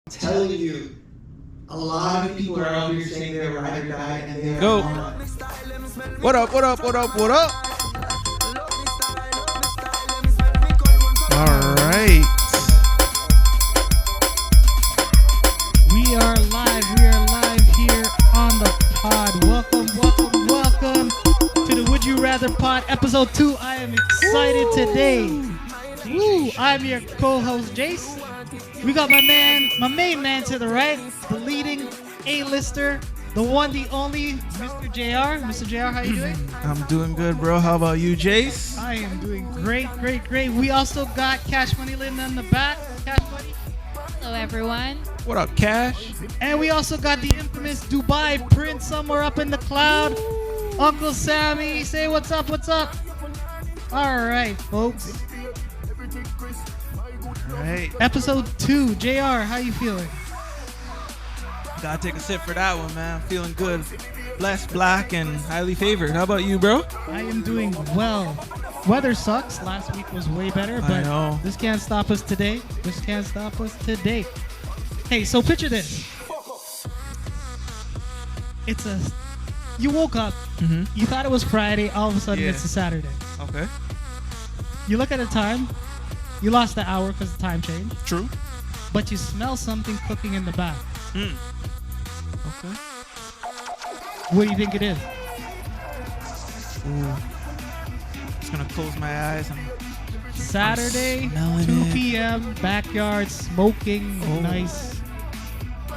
Telling you, a lot of people are out here saying they're ride or die, and they're Go. not. What up, what up, what up, what up? All right. We are live. We are live here on the pod. Welcome to the Would You Rather pod, episode 2. I am excited today. Woo! I'm your co-host Jace. We got my main man to the right, the leading A-lister, the one, the only, Mr. JR. Mr. JR, how you doing? I'm doing good, bro. How about you, Jace? I am doing great. We also got Cash Money Linda in the back. Cash Money. Hello, everyone. What up, Cash? And we also got the infamous Dubai Prince somewhere up in the cloud. Uncle Sammy, say what's up. All right, folks. All right. Episode 2. JR, how you feeling? Gotta take a sip for that one, man. Feeling good. Blessed, black, and highly favored. How about you, bro? I am doing well. Weather sucks. Last week was way better, I but know. this can't stop us today. Hey, so picture this. You woke up, you thought it was Friday, all of a sudden Yeah. it's a Saturday. Okay. You look at the time, you lost the hour because the time changed, True. but you smell something cooking in the back. Okay. What do you think it is? Ooh. Just gonna close my eyes and Saturday, smelling 2 it. p.m., backyard, smoking, Oh. nice.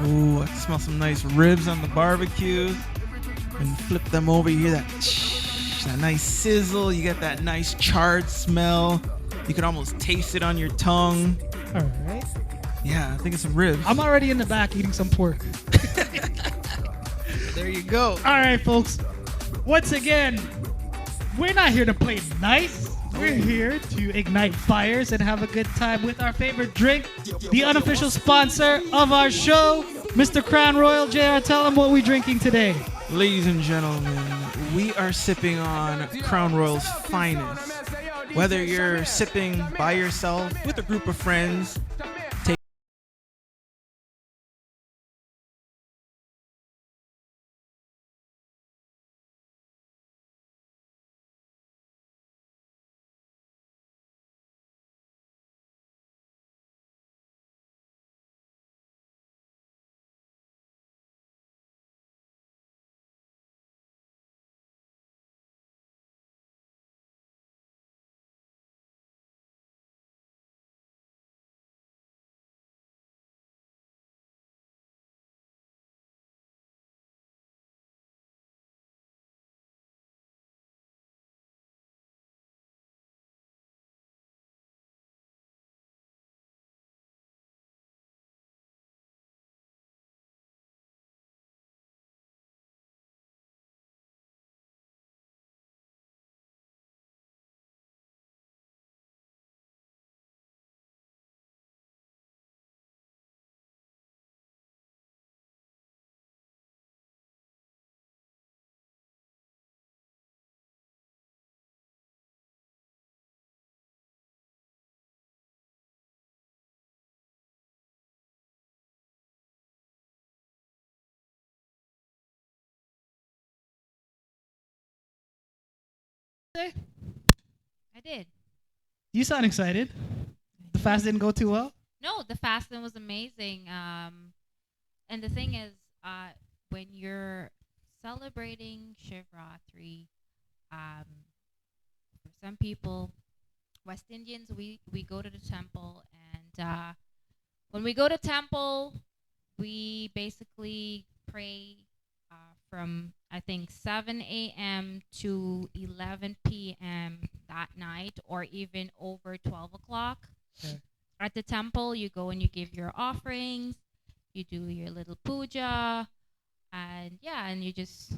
ooh, I can smell some nice ribs on the barbecue. When you flip them over, you hear that nice sizzle. You get that nice charred smell. You can almost taste it on your tongue. All right. Yeah, I think it's some ribs. I'm already in the back eating some pork. There you go. All right, folks. Once again, we're not here to play nice. We're here to ignite fires and have a good time with our favorite drink, the unofficial sponsor of our show, Mr. Crown Royal. JR, tell them what we're drinking today. Ladies and gentlemen, we are sipping on Crown Royal's finest. Whether you're sipping by yourself, with a group of friends, take Hey, I did. you sound excited. The fast didn't go too well. No, the fasting was amazing. And the thing is, when you're celebrating Shivratri, for some people, West Indians, we go to the temple, and when we go to temple, we basically pray from I think 7 a.m. to 11 p.m. that night, or even over 12 o'clock. Okay. At the temple, you go and you give your offerings, you do your little puja, and yeah, and you just,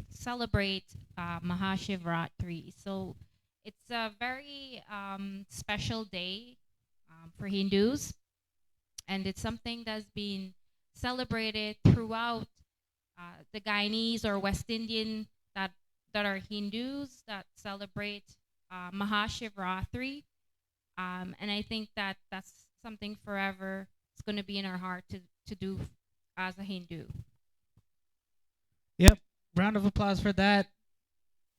celebrate Mahashivratri. So it's a very special day for Hindus, and it's something that's been celebrated throughout the Guyanese or West Indian that are Hindus that celebrate Mahashivratri. And I think that that's something forever going to be in our heart to do as a Hindu. Yep. Round of applause for that.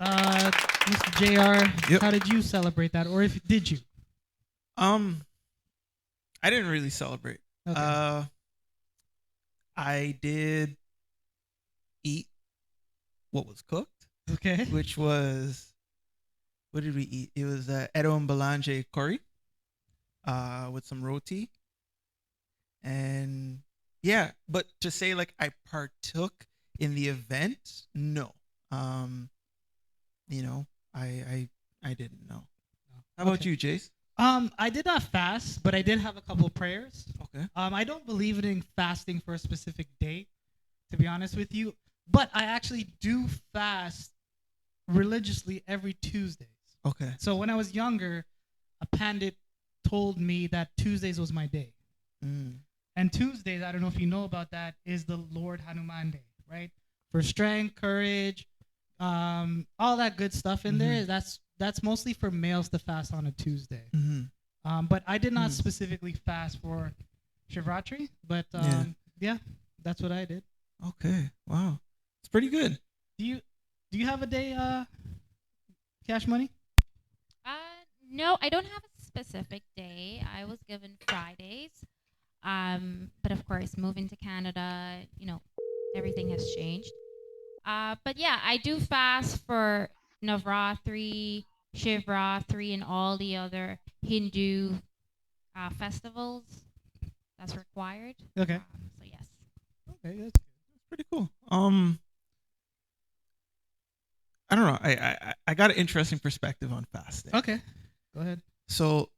Mr. JR, Yep. how did you celebrate that? Or if did you? I didn't really celebrate. Okay. I did eat what was cooked, Okay. which was, what did we eat? It was Edom Belanje curry with some roti. And yeah, but to say like I partook in the event, no. You know, I didn't know. How about Okay. you, Jace? I did not fast, but I did have a couple of prayers. Okay. I don't believe in fasting for a specific day, to be honest with you. But I actually do fast religiously every Tuesdays. Okay. So when I was younger, a pandit told me that Tuesdays was my day. Mm. And Tuesdays, I don't know if you know about that, is the Lord Hanuman Day, right? For strength, courage, all that good stuff in there. That's mostly for males to fast on a Tuesday. Mm-hmm. But I did not specifically fast for Shivratri. But yeah, that's what I did. Okay. Wow. It's pretty good. Do you have a day, Cash Money? No, I don't have a specific day. I was given Fridays. But of course, moving to Canada, everything has changed. But yeah, I do fast for Navratri, Shivratri, and all the other Hindu festivals that's required. Okay. So yes. Okay, that's good. That's pretty cool. I don't know. I got an interesting perspective on fasting. Okay, go ahead. So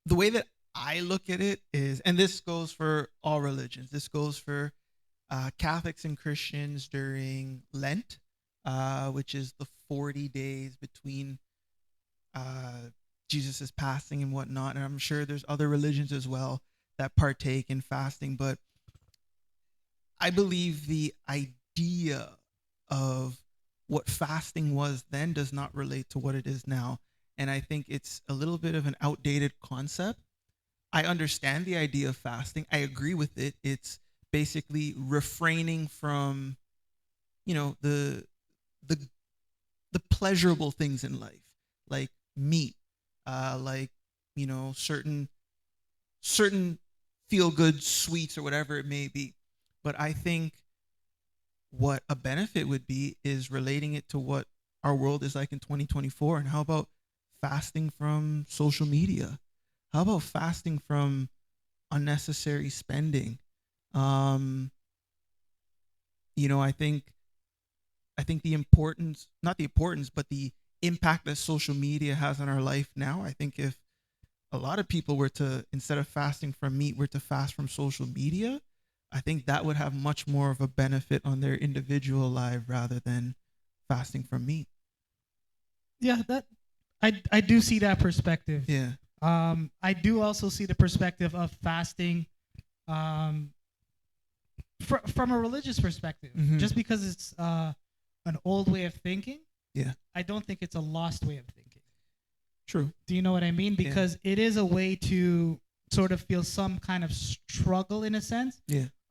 the way that I look at it is, and this goes for all religions. This goes for Catholics and Christians during Lent, which is the 40 days between Jesus' passing and whatnot. And I'm sure there's other religions as well that partake in fasting. But I believe the idea of what fasting was then does not relate to what it is now. And I think it's a little bit of an outdated concept. I understand the idea of fasting. I agree with it. It's basically refraining from, the pleasurable things in life, like meat, like certain feel good sweets or whatever it may be. But I think what a benefit would be is relating it to what our world is like in 2024. And how about fasting from social media? How about fasting from unnecessary spending? I think the importance, not the importance, but the impact that social media has on our life now. I think if a lot of people were to, instead of fasting from meat, were to fast from social media, I think that would have much more of a benefit on their individual life rather than fasting from meat. Yeah, that I do see that perspective. Yeah. I do also see the perspective of fasting from a religious perspective. Mhm. Just because it's an old way of thinking, Yeah. I don't think it's a lost way of thinking. True. Do you know what I mean? Because it is a way to sort of feel some kind of struggle in a sense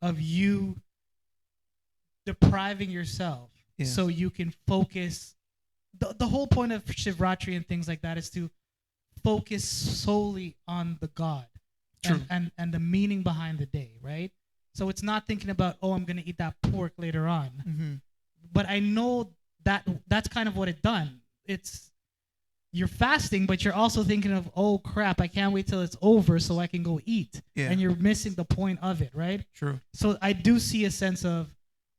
of you depriving yourself so you can focus. The whole point of Shivratri and things like that is to focus solely on the God and the meaning behind the day, right? So it's not thinking about, I'm going to eat that pork later on. Mm-hmm. But I know that's kind of what it done. It's you're fasting, but you're also thinking of, oh crap, I can't wait till it's over so I can go eat. Yeah. And you're missing the point of it, right? True. So I do see a sense of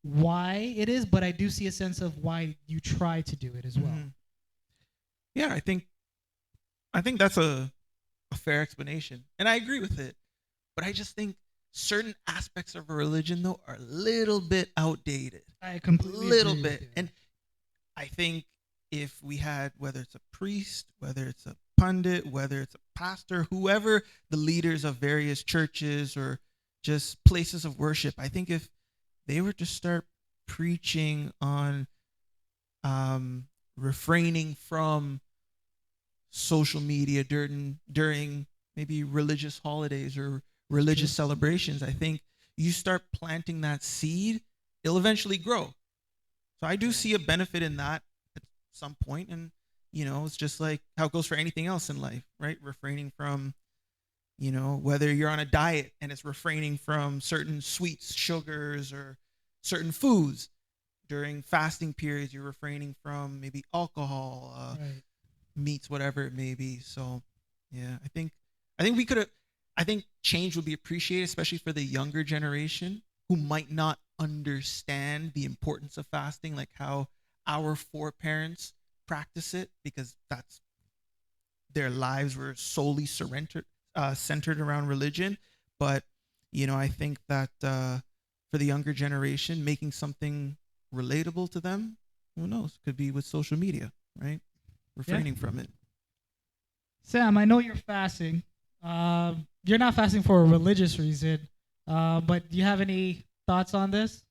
why it is, but I do see a sense of why you try to do it as well. Mm-hmm. Yeah, I think that's a fair explanation. And I agree with it. But I just think certain aspects of a religion though are a little bit outdated. I completely little agree bit. with you. And I think if we had, whether it's a priest, whether it's a pundit, whether it's a pastor, whoever the leaders of various churches or just places of worship, I think if they were to start preaching on refraining from social media during maybe religious holidays or religious celebrations. I think you start planting that seed, it'll eventually grow. So I do see a benefit in that at some point, and it's just like how it goes for anything else in life, right? Refraining from, whether you're on a diet and it's refraining from certain sweets, sugars, or certain foods. During fasting periods, you're refraining from maybe alcohol, Right. meats, whatever it may be. So, yeah, I think we could have. I think change would be appreciated, especially for the younger generation who might not understand the importance of fasting, like how our foreparents practice it, because that's their lives were solely centered around religion. But I think that for the younger generation, making something relatable to them, who knows, could be with social media, right? Refraining from it. Sam, I know you're fasting. You're not fasting for a religious reason, but do you have any thoughts on this?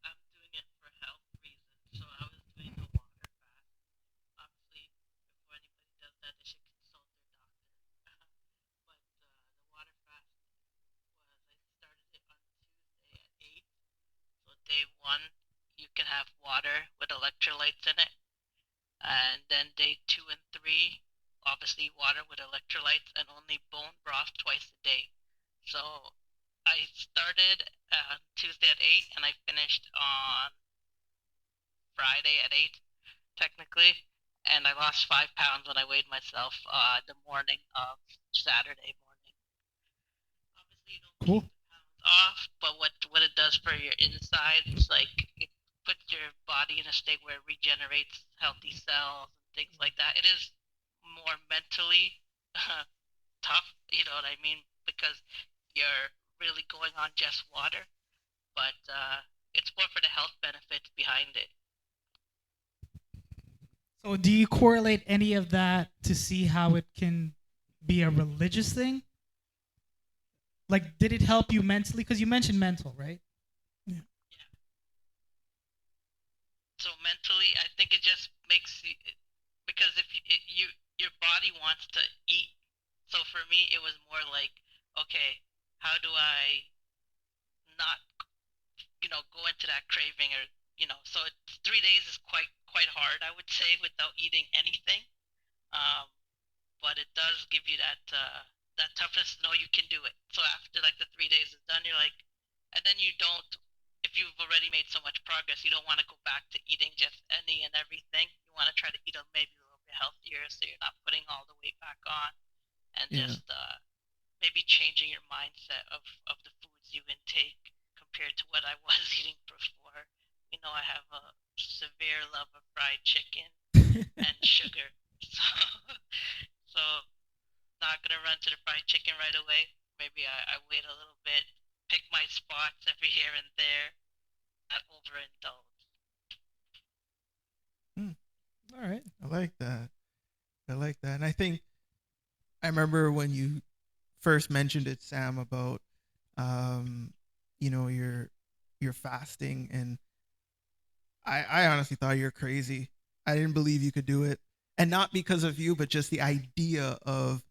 I'm doing it for health reasons. So I was doing a water fast. Obviously, before anybody does that, they should consult their doctor. But the water fast I started it on Tuesday at 8. So day 1, you can have water with electrolytes in it. And then day 2 and 3, obviously water with electrolytes and only bone broth twice a day. So I started Tuesday at 8 and I finished on Friday at 8, technically. And I lost 5 pounds when I weighed myself the morning of Saturday morning. Obviously, you don't Cool. keep the pounds off, but what it does for your insides, like it puts your body in a state where it regenerates healthy cells and things like that. It is more mentally tough, you know what I mean? Because you're really going on just water, but it's more for the health benefits behind it. So, do you correlate any of that to see how it can be a religious thing? Like, did it help you mentally? Because you mentioned mental, right? Yeah. So mentally, I think it just makes you, because if your body wants to eat. So for me, it was more like, okay, how do I not, go into that craving or, so 3 days is quite hard, I would say, without eating anything. Um, but it does give you that toughness to know you can do it. So after like the 3 days is done, you're like, and then you don't. If you've already made so much progress, you don't want to go back to eating just any and everything. You want to try to eat maybe a little bit healthier, so you're not putting all the weight back on, and Yeah. just maybe changing your mindset of the foods you intake compared to what I was eating before. I have a severe love of fried chicken and sugar. So, so not gonna run to the fried chicken right away. Maybe I wait a little bit, pick my spots every here and there, not overindulge. All right. I like that. And I think I remember when you first mentioned it, Sam, about your fasting, and I honestly thought you're crazy. I didn't believe you could do it. And not because of you, but just the idea of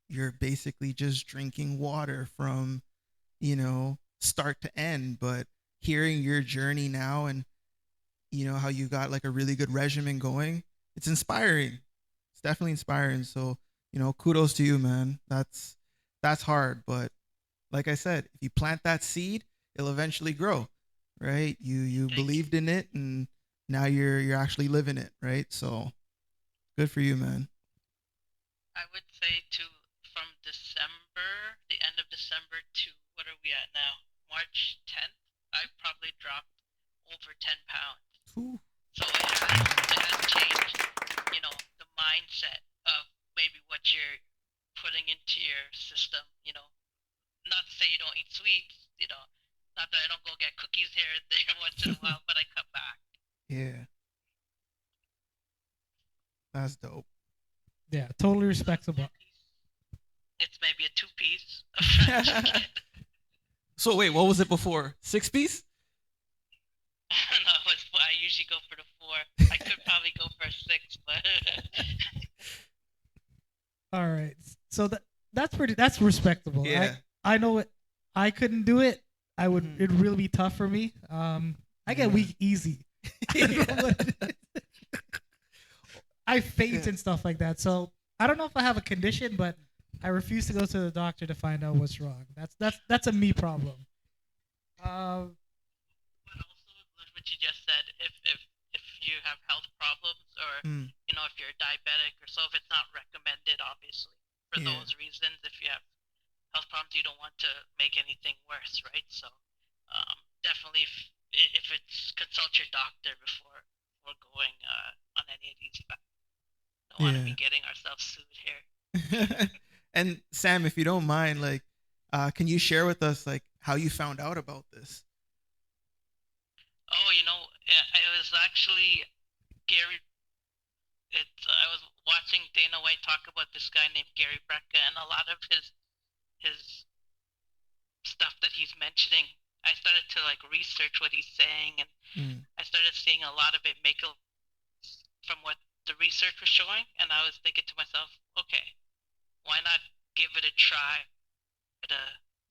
you're basically just drinking water from, start to end. But hearing your journey now, and how you got like a really good regimen going, it's inspiring. It's definitely inspiring. So, kudos to you, man. That's hard, but like I said, if you plant that seed, it'll eventually grow, right? You Thank you. believed in it, and now you're actually living it, right? So good for you, man. I would say from December, the end of December to what are we at now? March 10th, I probably dropped over 10 pounds. Ooh. So it has changed, the mindset of maybe what you're putting into your system, Not to say you don't eat sweets, not that I don't go get cookies here and there once in a while, but I cut back. Yeah, that's dope. Yeah, totally respectable. It's maybe a 2-piece of fried chicken. So wait, what was it before? 6-piece? No, I usually go for the 4. I could probably go for a 6, but All right. So That's respectable. Yeah. I know it. I couldn't do it. I would. It'd really be tough for me. I get weak easy. I don't know what it is. I faint and stuff like that. So I don't know if I have a condition, but I refuse to go to the doctor to find out what's wrong. That's a me problem. But also, like what you just said, if you have health problems, or you know, if you're diabetic or so, if it's not recommended, obviously, for those reasons, if you have health problems, you don't want to make anything worse, right? So, definitely, if it's consult your doctor before going on any of these. Don't want to be getting ourselves sued here. And Sam, if you don't mind, like, can you share with us like how you found out about this? Oh, you know, I was actually Gary. I was watching Dana White talk about this guy named Gary Brecka, and a lot of his stuff that he's mentioning. I started to like research what he's saying, and I started seeing a lot of it make from what the research was showing, and I was thinking to myself, okay, why not give it a try to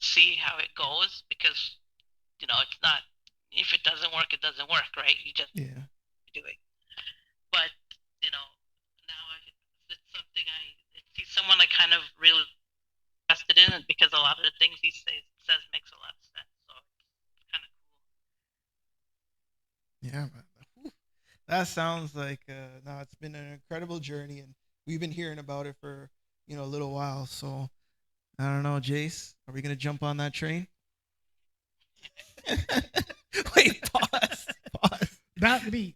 see how it goes? Because you know, it's not, if it doesn't work, it doesn't work, right? You just do it. But you know, now it's something he's someone I kind of really invested in, because a lot of the things he says makes a lot of sense. So it's kind of cool. Yeah, man. That sounds like no, it's been an incredible journey, and we've been hearing about it for a little while. So I don't know, Jace, are we gonna jump on that train? Wait, pause. Not me.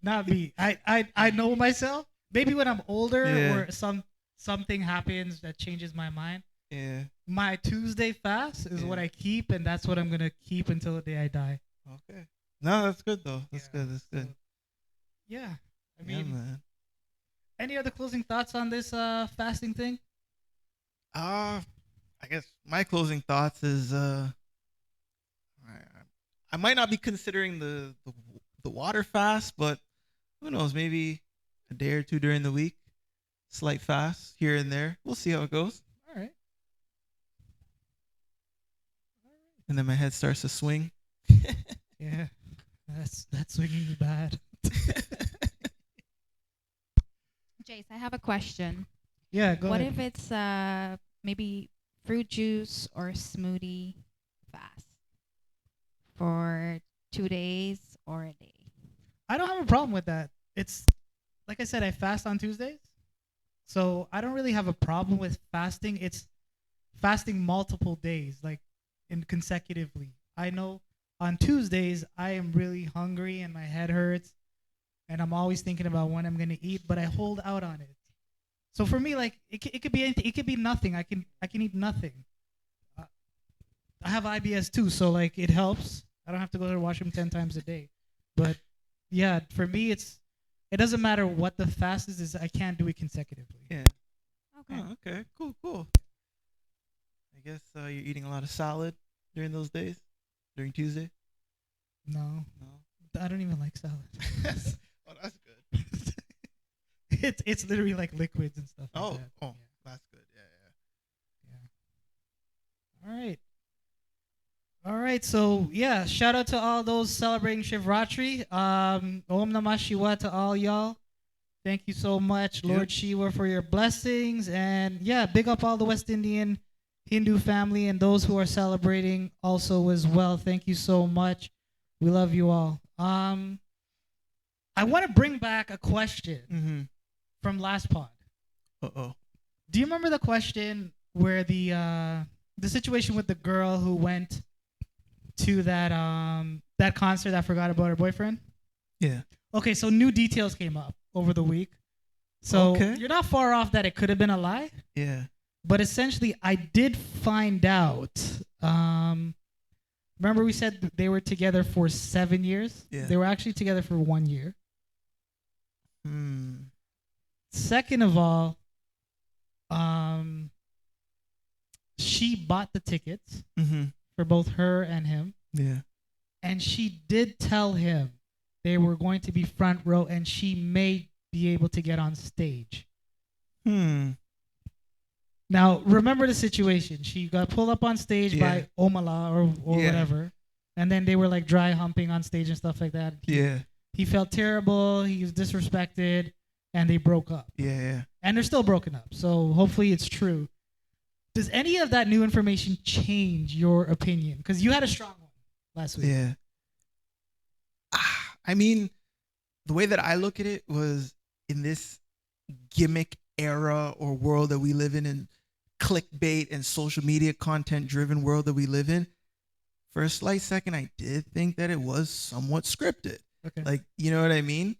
I know myself. Maybe when I'm older or something happens that changes my mind. Yeah. My Tuesday fast is what I keep, and that's what I'm gonna keep until the day I die. Okay. No, that's good though. That's good. That's good. Yeah. I mean, man. Any other closing thoughts on this fasting thing? I guess my closing thoughts is I might not be considering the water fast, but who knows? Maybe a day or two during the week, slight fast here and there. We'll see how it goes. All right. And then my head starts to swing. Yeah, that swinging is bad. Jace, I have a question. Yeah, go What ahead. if it's maybe fruit juice or smoothie fast for 2 days or a day? I don't have a problem with that. It's like I said, I fast on Tuesdays, so I don't really have a problem with fasting. It's fasting multiple days, like consecutively. I know on Tuesdays I am really hungry and my head hurts, and I'm always thinking about when I'm gonna eat, but I hold out on it. So for me, like it could be anything. It could be nothing. I can eat nothing. I have IBS too, so like it helps. I don't have to go to the washroom 10 times a day. But yeah, for me, it doesn't matter what the fast is. I can't do it consecutively. Yeah. Okay. Oh, okay. Cool. I guess you're eating a lot of salad during those days, during Tuesday. No, I don't even like salad. Oh, that's good. It's literally like liquids and stuff. Oh, like that. oh, that's good. Yeah. All right. So yeah, shout out to all those celebrating Shivratri. Om Namah Shiva to all y'all. Thank you so much, Lord Shiva, for your blessings, and yeah, big up all the West Indian Hindu family and those who are celebrating also as well. Thank you so much. We love you all. I want to bring back a question from last pod. Do you remember the question where the situation with the girl who went to that concert that forgot about her boyfriend? Yeah. Okay, so new details came up over the week. So you're not far off that it could have been a lie. Yeah. But essentially, I did find out. Remember we said they were together for 7 years? Yeah. They were actually together for 1 year. Hmm. Second of all, she bought the tickets for both her and him. Yeah. And she did tell him they were going to be front row and she may be able to get on stage. Hmm. Now, remember the situation. She got pulled up on stage by Omala or Yeah. whatever. And then they were like dry humping on stage and stuff like that. Yeah. He felt terrible. He was disrespected. And they broke up. Yeah. And they're still broken up. So hopefully it's true. Does any of that new information change your opinion? Because you had a strong one last week. Yeah. I mean, the way that I look at it was in this gimmick era or world that we live in clickbait and social media content driven world that we live in, for a slight second, I did think that it was somewhat scripted. Okay. Like, you know what I mean?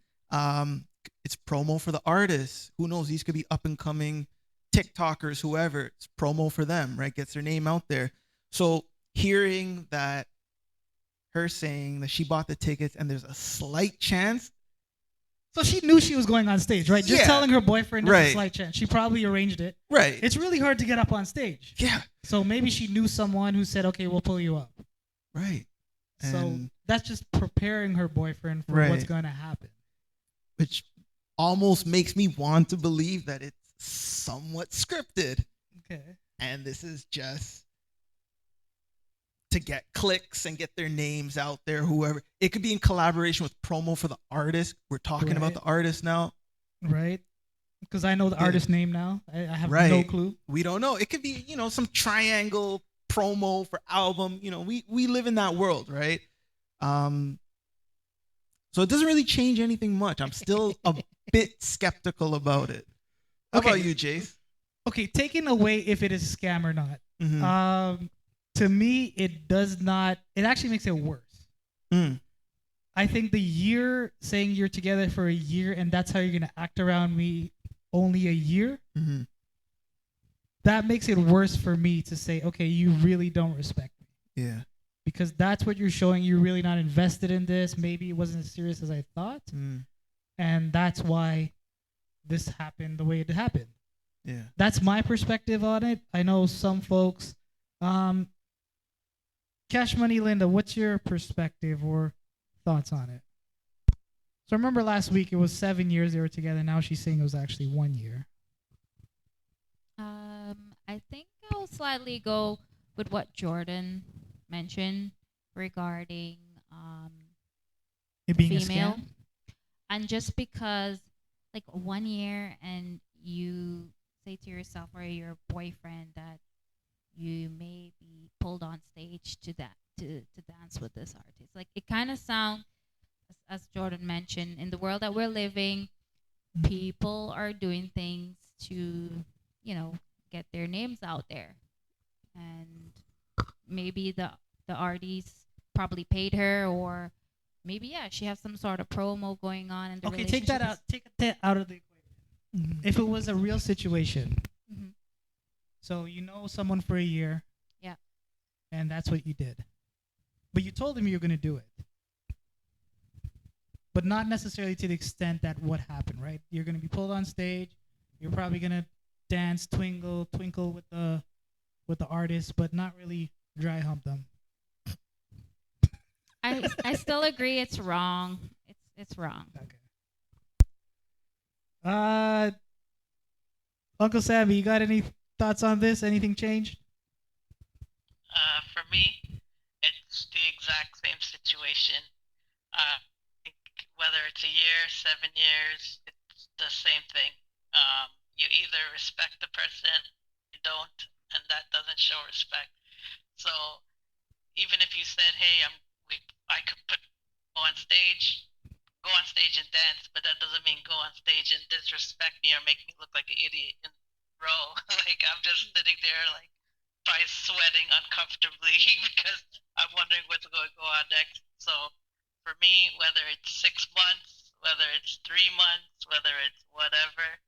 It's promo for the artists. Who knows? These could be up and coming TikTokers, whoever. It's promo for them, right? Gets their name out there. So hearing that, her saying that she bought the tickets and there's a slight chance. So she knew she was going on stage, right? Just telling her boyfriend there's a slight chance. She probably arranged it. Right. It's really hard to get up on stage. Yeah. So maybe she knew someone who said, okay, we'll pull you up. Right. So And that's just preparing her boyfriend for what's going to happen. which almost makes me want to believe that it's somewhat scripted. Okay. And this is just to get clicks and get their names out there, whoever. It could be in collaboration with promo for the artist. We're talking about the artist now. Right. Because I know the artist name now. I have no clue. We don't know. It could be, some triangle promo for album. We live in that world, right? So it doesn't really change anything much. I'm still a bit skeptical about it. How about you, Jace? Okay, taking away if it is a scam or not. Mm-hmm. To me, it does not. It actually makes it worse. I think the year, saying you're together for a year and that's how you're going to act around me only a year, that makes it worse for me to say, okay, you really don't respect me. Yeah. Because that's what you're showing. You're really not invested in this. Maybe it wasn't as serious as I thought. And that's why this happened the way it happened. Yeah. That's my perspective on it. I know some folks. Cash Money Linda, what's your perspective or thoughts on it? So remember last week it was 7 years they were together. Now she's saying it was actually 1 year. I think I'll slightly go with what Jordan mentioned regarding It being female. a scam? And just because like 1 year and you say to yourself or your boyfriend that you may be pulled on stage to dance with this artist. Like it kind of sounds, as Jordan mentioned, in the world that we're living, people are doing things to, get their names out there. And maybe the artist probably paid her, or maybe she has some sort of promo going on. And okay, take that out. Take that out of the equation. If it was a real situation, so you know someone for a year, and that's what you did, but you told him you were going to do it, but not necessarily to the extent that what happened. Right? You're going to be pulled on stage. You're probably going to dance, twinkle with the artist, but not really dry hump them. I still agree it's wrong. It's wrong. Okay. Uncle Sammy, you got any thoughts on this? Anything changed? For me, it's the exact same situation. I think whether it's a year, 7 years, it's the same thing. You either respect the person, you don't, and that doesn't show respect. So even if you said, "Hey, I could go on stage and dance," but that doesn't mean go on stage and disrespect me or make me look like an idiot in row. Like I'm just sitting there, like probably sweating uncomfortably because I'm wondering what's going to go on next. So for me, whether it's 6 months, whether it's 3 months, whether it's whatever,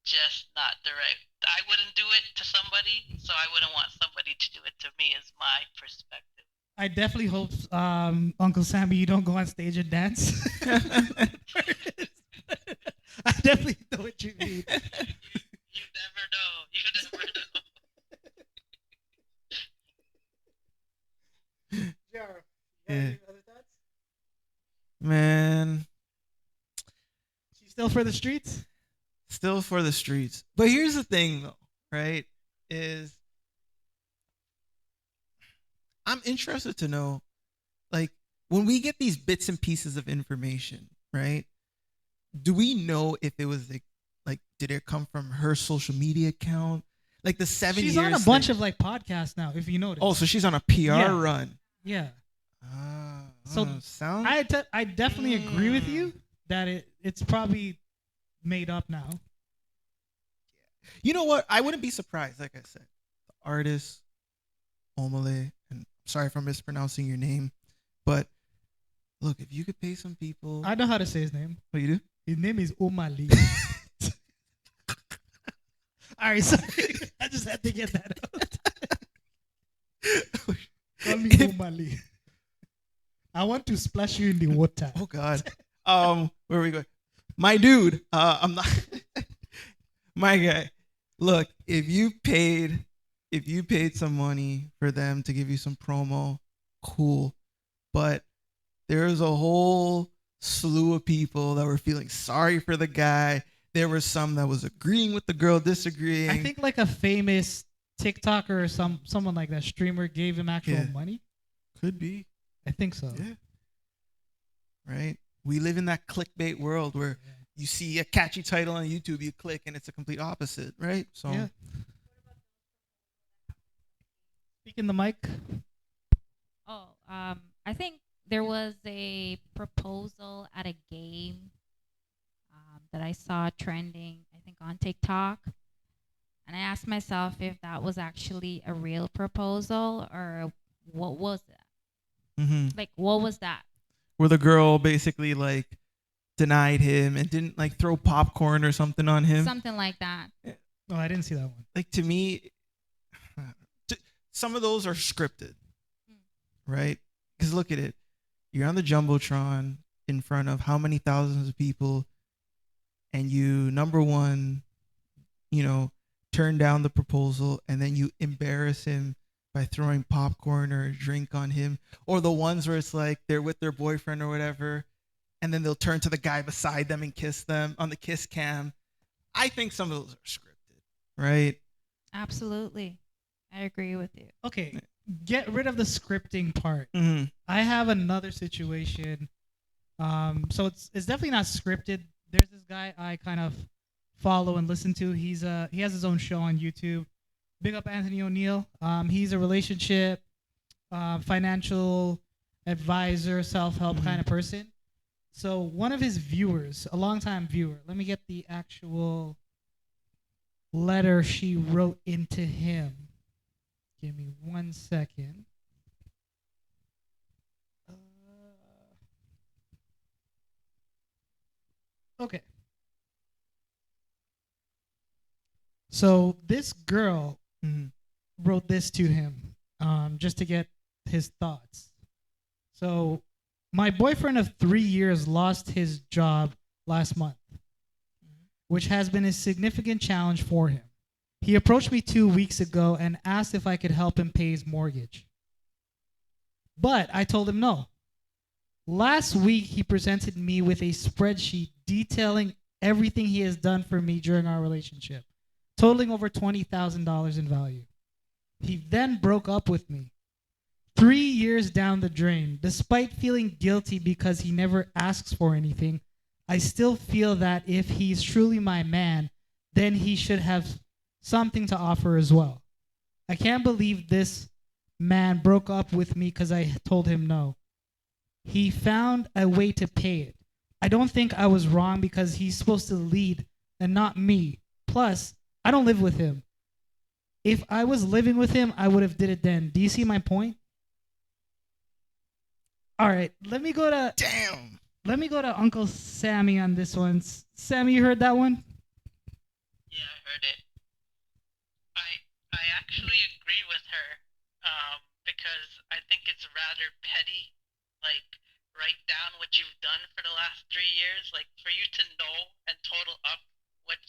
just not the right. I wouldn't do it to somebody, so I wouldn't want somebody to do it to me. Is my perspective. I definitely hope, Uncle Sammy, you don't go on stage and dance. I definitely know what you mean. You never know. You never know. Jaro, any other thoughts? Man. She's still for the streets? Still for the streets. But here's the thing, though. right, is I'm interested to know, like, when we get these bits and pieces of information, right? Do we know if it was like did it come from her social media account? Like the 7 years. She's on a bunch of like podcasts now, if you notice. Oh, so she's on a PR Yeah. run. Yeah. So sound. I definitely agree with you that it's probably made up now. You know what? I wouldn't be surprised. Like I said, the artist Omale, and sorry if I'm mispronouncing your name, but look, if you could pay some people. I know how to say his name. What you do? His name is Omali. All right, sorry. I just had to get that out. Call me Omali. I want to splash you in the water. Oh God. Where are we going? My dude. I'm not. My guy. Look, if you paid some money for them to give you some promo, cool. But there's a whole slew of people that were feeling sorry for the guy. There were some that was agreeing with the girl, disagreeing. I think like a famous TikToker or someone like that streamer gave him actual money. Could be. I think so. Yeah. Right? We live in that clickbait world where you see a catchy title on YouTube, you click, and it's a complete opposite, right? So. Yeah. Speak in the mic. Oh, I think there was a proposal at a game that I saw trending, I think on TikTok. And I asked myself if that was actually a real proposal or what was it? Mm-hmm. Like, what was that? Where the girl basically like denied him and didn't like throw popcorn or something on him. Something like that. Oh, I didn't see that one. Like to me, some of those are scripted, right? Because look at it. You're on the Jumbotron in front of how many thousands of people, and you, number one, turn down the proposal, and then you embarrass him by throwing popcorn or a drink on him, or the ones where it's like they're with their boyfriend or whatever, and then they'll turn to the guy beside them and kiss them on the kiss cam. I think some of those are scripted, right? Absolutely. I agree with you. Okay, get rid of the scripting part. Mm-hmm. I have another situation. So it's definitely not scripted. There's this guy I kind of follow and listen to. He has his own show on YouTube. Big up Anthony O'Neill. He's a relationship, financial advisor, self-help kind of person. So one of his viewers, a longtime viewer, let me get the actual letter she wrote into him. Give me 1 second. Okay. So this girl wrote this to him just to get his thoughts. So my boyfriend of 3 years lost his job last month, which has been a significant challenge for him. He approached me 2 weeks ago and asked if I could help him pay his mortgage. But I told him no. Last week, he presented me with a spreadsheet detailing everything he has done for me during our relationship, totaling over $20,000 in value. He then broke up with me. 3 years down the drain, despite feeling guilty because he never asks for anything, I still feel that if he's truly my man, then he should have something to offer as well. I can't believe this man broke up with me because I told him no. He found a way to pay it. I don't think I was wrong because he's supposed to lead and not me. Plus, I don't live with him. If I was living with him, I would have did it then. Do you see my point? All right, let me go to Uncle Sammy on this one. Sammy, you heard that one? Yeah, I heard it. I actually agree with her, because I think it's rather petty. Like, write down what you've done for the last 3 years. Like, for you to know and total up what.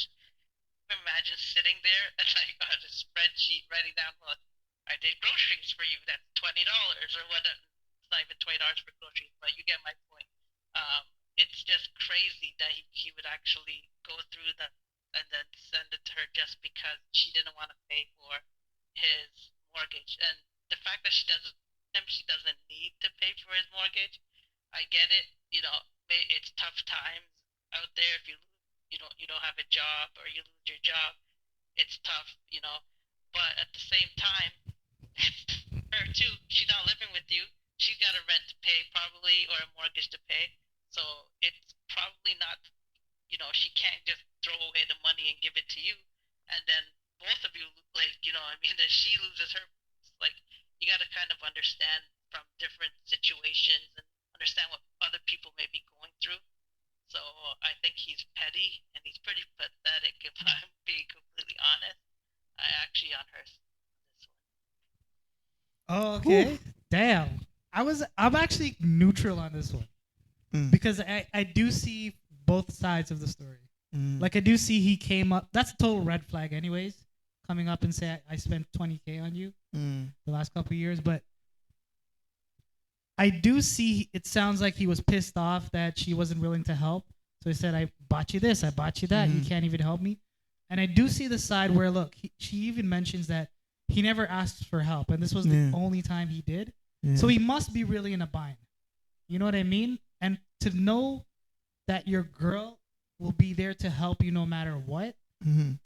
Imagine sitting there and like on a spreadsheet writing down, look, I did groceries for you. That's $20 or whatever. It's not even $20 for groceries, but you get my point. It's just crazy that he would actually go through and then send it to her just because she didn't want to pay for his mortgage. And the fact that she doesn't need to pay for his mortgage, I get it. You know, it's tough times out there. If you don't have a job or you lose your job, it's tough. You know, but at the same time, her too. She's not living with you. She's got a rent to pay probably or a mortgage to pay. So it's probably not, she can't just throw away the money and give it to you, and then both of you, like, I mean, that she loses her. Like, you got to kind of understand from different situations and understand what other people may be going through. So I think he's petty and he's pretty pathetic, if I'm being completely honest. I actually on her this one. Oh, okay. Damn. I'm actually neutral on this one because I do see both sides of the story. Like, I do see he came up. That's a total red flag, anyways. Coming up and say I spent $20K on you the last couple of years, but I do see it sounds like he was pissed off that she wasn't willing to help. So he said, "I bought you this, I bought you that. You can't even help me." And I do see the side where, look, she even mentions that he never asked for help, and this was the only time he did. So he must be really in a bind. You know what I mean? And to know that your girl will be there to help you no matter what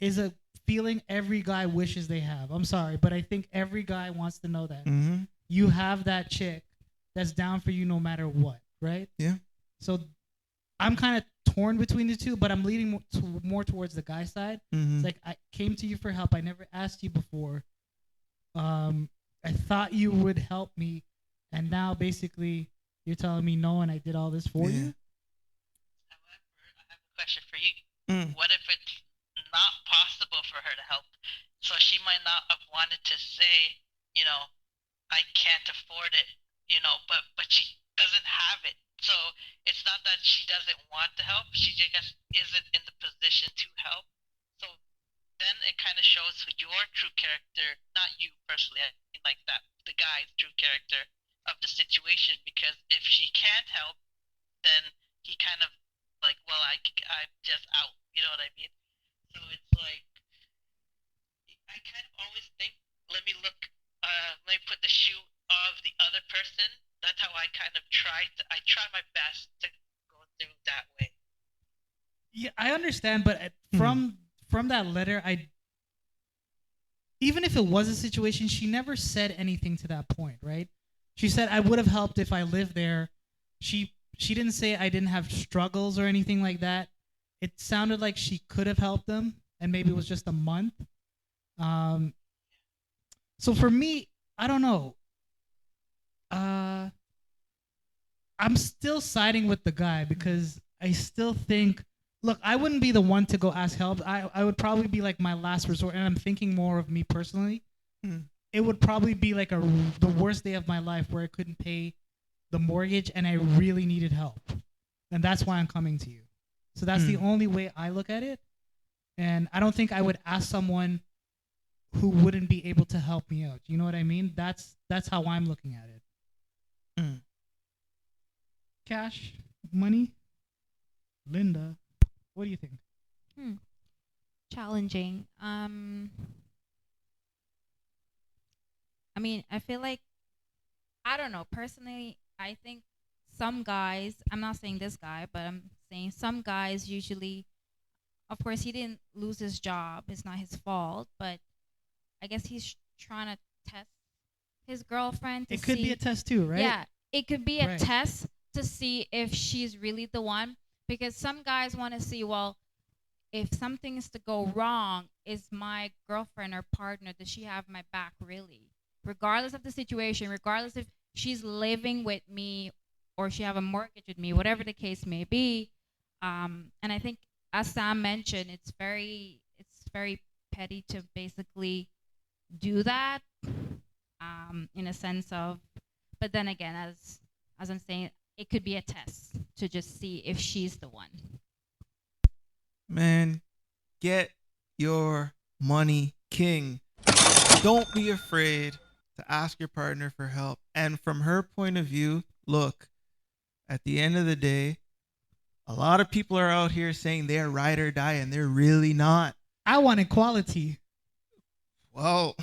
is a feeling every guy wishes they have. I'm sorry, but I think every guy wants to know that you have that chick that's down for you no matter what, right? Yeah. So I'm kind of torn between the two, but I'm leaning more towards the guy side. It's like, I came to you for help. I never asked you before. I thought you would help me, and now basically you're telling me no, and I did all this for you. However, I have a question for you. What if it's not possible for her to help? So she might not have wanted to say, I can't afford it, but she doesn't have it. So it's not that she doesn't want to help, she just isn't in the position to help. So then it kind of shows your true character, not you personally, I mean, like that, the guy's true character of the situation. Because if she can't help, then he kind of like, well, I'm just out. You know what I mean? So it's like, I kind of always think, let me look, let me put the shoe of the other person. That's how I kind of I try my best to go through that way. Yeah, I understand, but from that letter, even if it was a situation, she never said anything to that point, right? She said, I would have helped if I lived there. She didn't say I didn't have struggles or anything like that. It sounded like she could have helped them, and maybe it was just a month. So for me, I don't know. I'm still siding with the guy because I still think, look, I wouldn't be the one to go ask help. I would probably be like my last resort, and I'm thinking more of me personally. It would probably be like the worst day of my life where I couldn't pay the mortgage and I really needed help. And that's why I'm coming to you. So that's the only way I look at it. And I don't think I would ask someone who wouldn't be able to help me out. You know what I mean? That's how I'm looking at it. Cash, money, Linda, what do you think? Challenging. I mean, I feel like, I don't know, personally, I think some guys, I'm not saying this guy, but I'm saying some guys usually, of course, he didn't lose his job. It's not his fault, but I guess he's trying to test his girlfriend to see. It could be a test too, right? Yeah, it could be a test to see if she's really the one. Because some guys want to see, well, if something is to go wrong, is my girlfriend or partner, does she have my back really? Regardless of the situation, regardless if she's living with me or she have a mortgage with me, whatever the case may be. And I think, as Sam mentioned, it's very petty to basically do that, in a sense of, but then again, as I'm saying, it could be a test to just see if she's the one. Man, get your money, king. Don't be afraid to ask your partner for help. And from her point of view, look, at the end of the day, A lot of people are out here saying they're ride or die, and they're really not. I want equality. Well,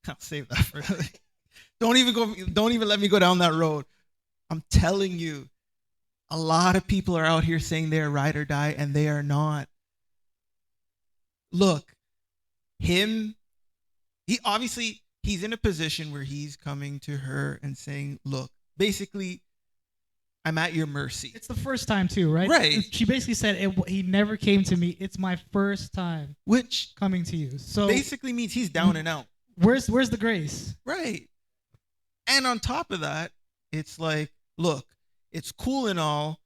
I'll save that for don't even let me go down that road. I'm telling you, a lot of people are out here saying they're ride or die, and they are not. Look, he obviously he's in a position where he's coming to her and saying, look, basically, I'm at your mercy. It's the first time too, right? Right. She basically said he never came to me. It's my first time Which coming to you. So basically means he's down and out. where's the grace? Right. And on top of that, it's like, look, it's cool and all,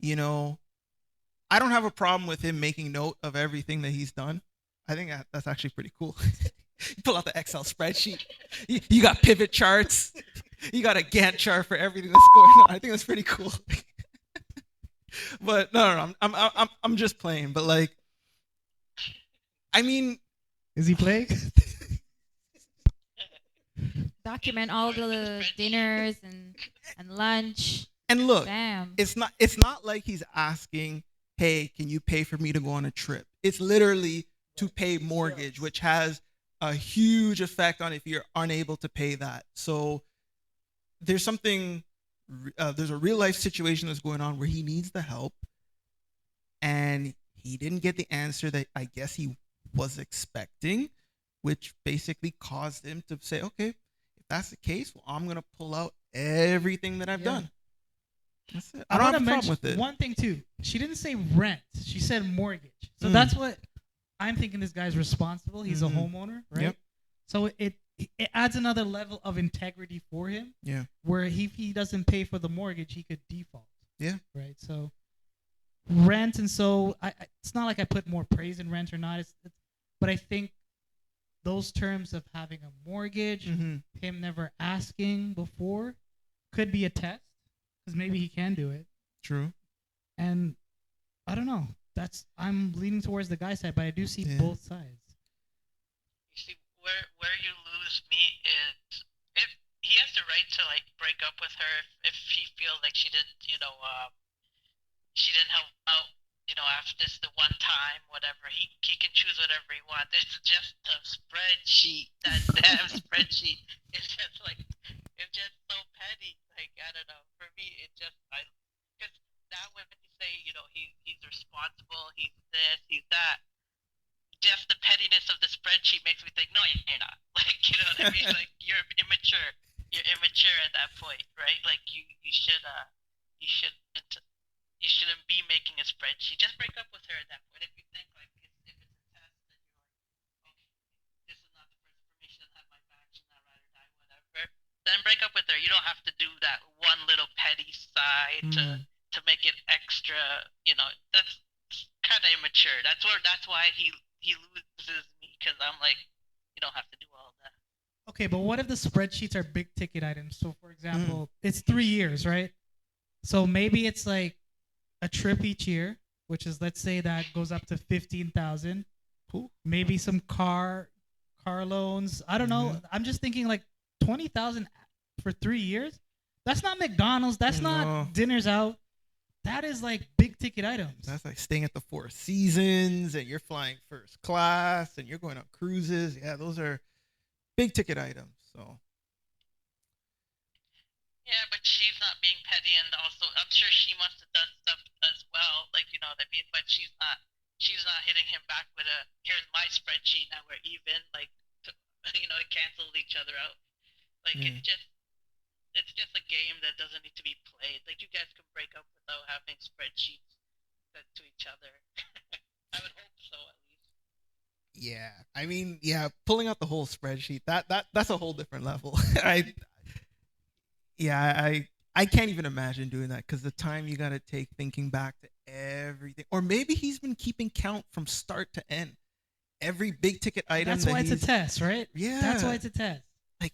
I don't have a problem with him making note of everything that he's done. I think that's actually pretty cool. You pull out the Excel spreadsheet. You got pivot charts. You got a Gantt chart for everything that's going on. I think that's pretty cool. But no, I'm just playing. But like, I mean, Is he playing? Document all the dinners and lunch. and look, Damn. it's not like he's asking, hey, can you pay for me to go on a trip? It's literally to pay mortgage, which has a huge effect on if you're unable to pay that. So there's there's a real life situation that's going on where he needs the help, and he didn't get the answer that I guess he was expecting, which basically caused him to say, okay, if that's the case, well, I'm going to pull out everything that I've done. That's it. I don't have a problem with it. One thing too. She didn't say rent. She said mortgage. So Mm. that's what I'm thinking. This guy's responsible. He's a homeowner, right? Yep. So it adds another level of integrity for him. Yeah. Where if he doesn't pay for the mortgage, he could default. Yeah. Right. So rent, and so it's not like I put more praise in rent or not. But I think those terms of having a mortgage, Mm-hmm. him never asking before, could be a test, because maybe he can do it. True. And I don't know. I'm leaning towards the guy side, but I do see both sides. You see, where you lose me is if he has the right to like break up with her if he feels like she didn't, she didn't help out, after this the one time, whatever. He can choose whatever he wants. It's just the spreadsheet. That damn spreadsheet. It's just like it's just so petty. Like I don't know. For me, because now when you say he's responsible, he's this, he's that. Just the pettiness of the spreadsheet makes me think, no, you're not. Like, you know what I mean? Like, you're immature. You're immature at that point, right? Like, you shouldn't be making a spreadsheet. Just break up with her at that point. If you think like if it's a test, that you're like, okay, this is not the person for me. She doesn't have my back. She's not ride or die, whatever. Then break up with her. You don't have to do that one little petty side to make it extra. That's kind of immature. That's why he loses me, because I'm like, you don't have to do all that. Okay, but what if the spreadsheets are big ticket items? So, for example, it's 3 years, right? So maybe it's like a trip each year, which is, let's say that goes up to 15,000. Cool. Maybe some car loans. I don't know. I'm just thinking like 20,000 for 3 years. That's not McDonald's. That's not dinners out. That is like big ticket items. That's like staying at the Four Seasons, and you're flying first class, and you're going on cruises. Yeah, those are big ticket items. So. Yeah, but she's not being petty, and also I'm sure she must have done stuff as well. Like, you know what I mean? But she's not hitting him back with here's my spreadsheet, now we're even. Like, it canceled each other out. Like it's just a game that doesn't need to be played. Like, you guys can break up without having spreadsheets sent to each other. I would hope so, at least. Yeah, I mean, pulling out the whole spreadsheet, that's a whole different level. I can't even imagine doing that, because the time you got to take thinking back to everything, or maybe he's been keeping count from start to end, every big ticket item. That's why it's a test, right? Yeah, that's why it's a test. Like,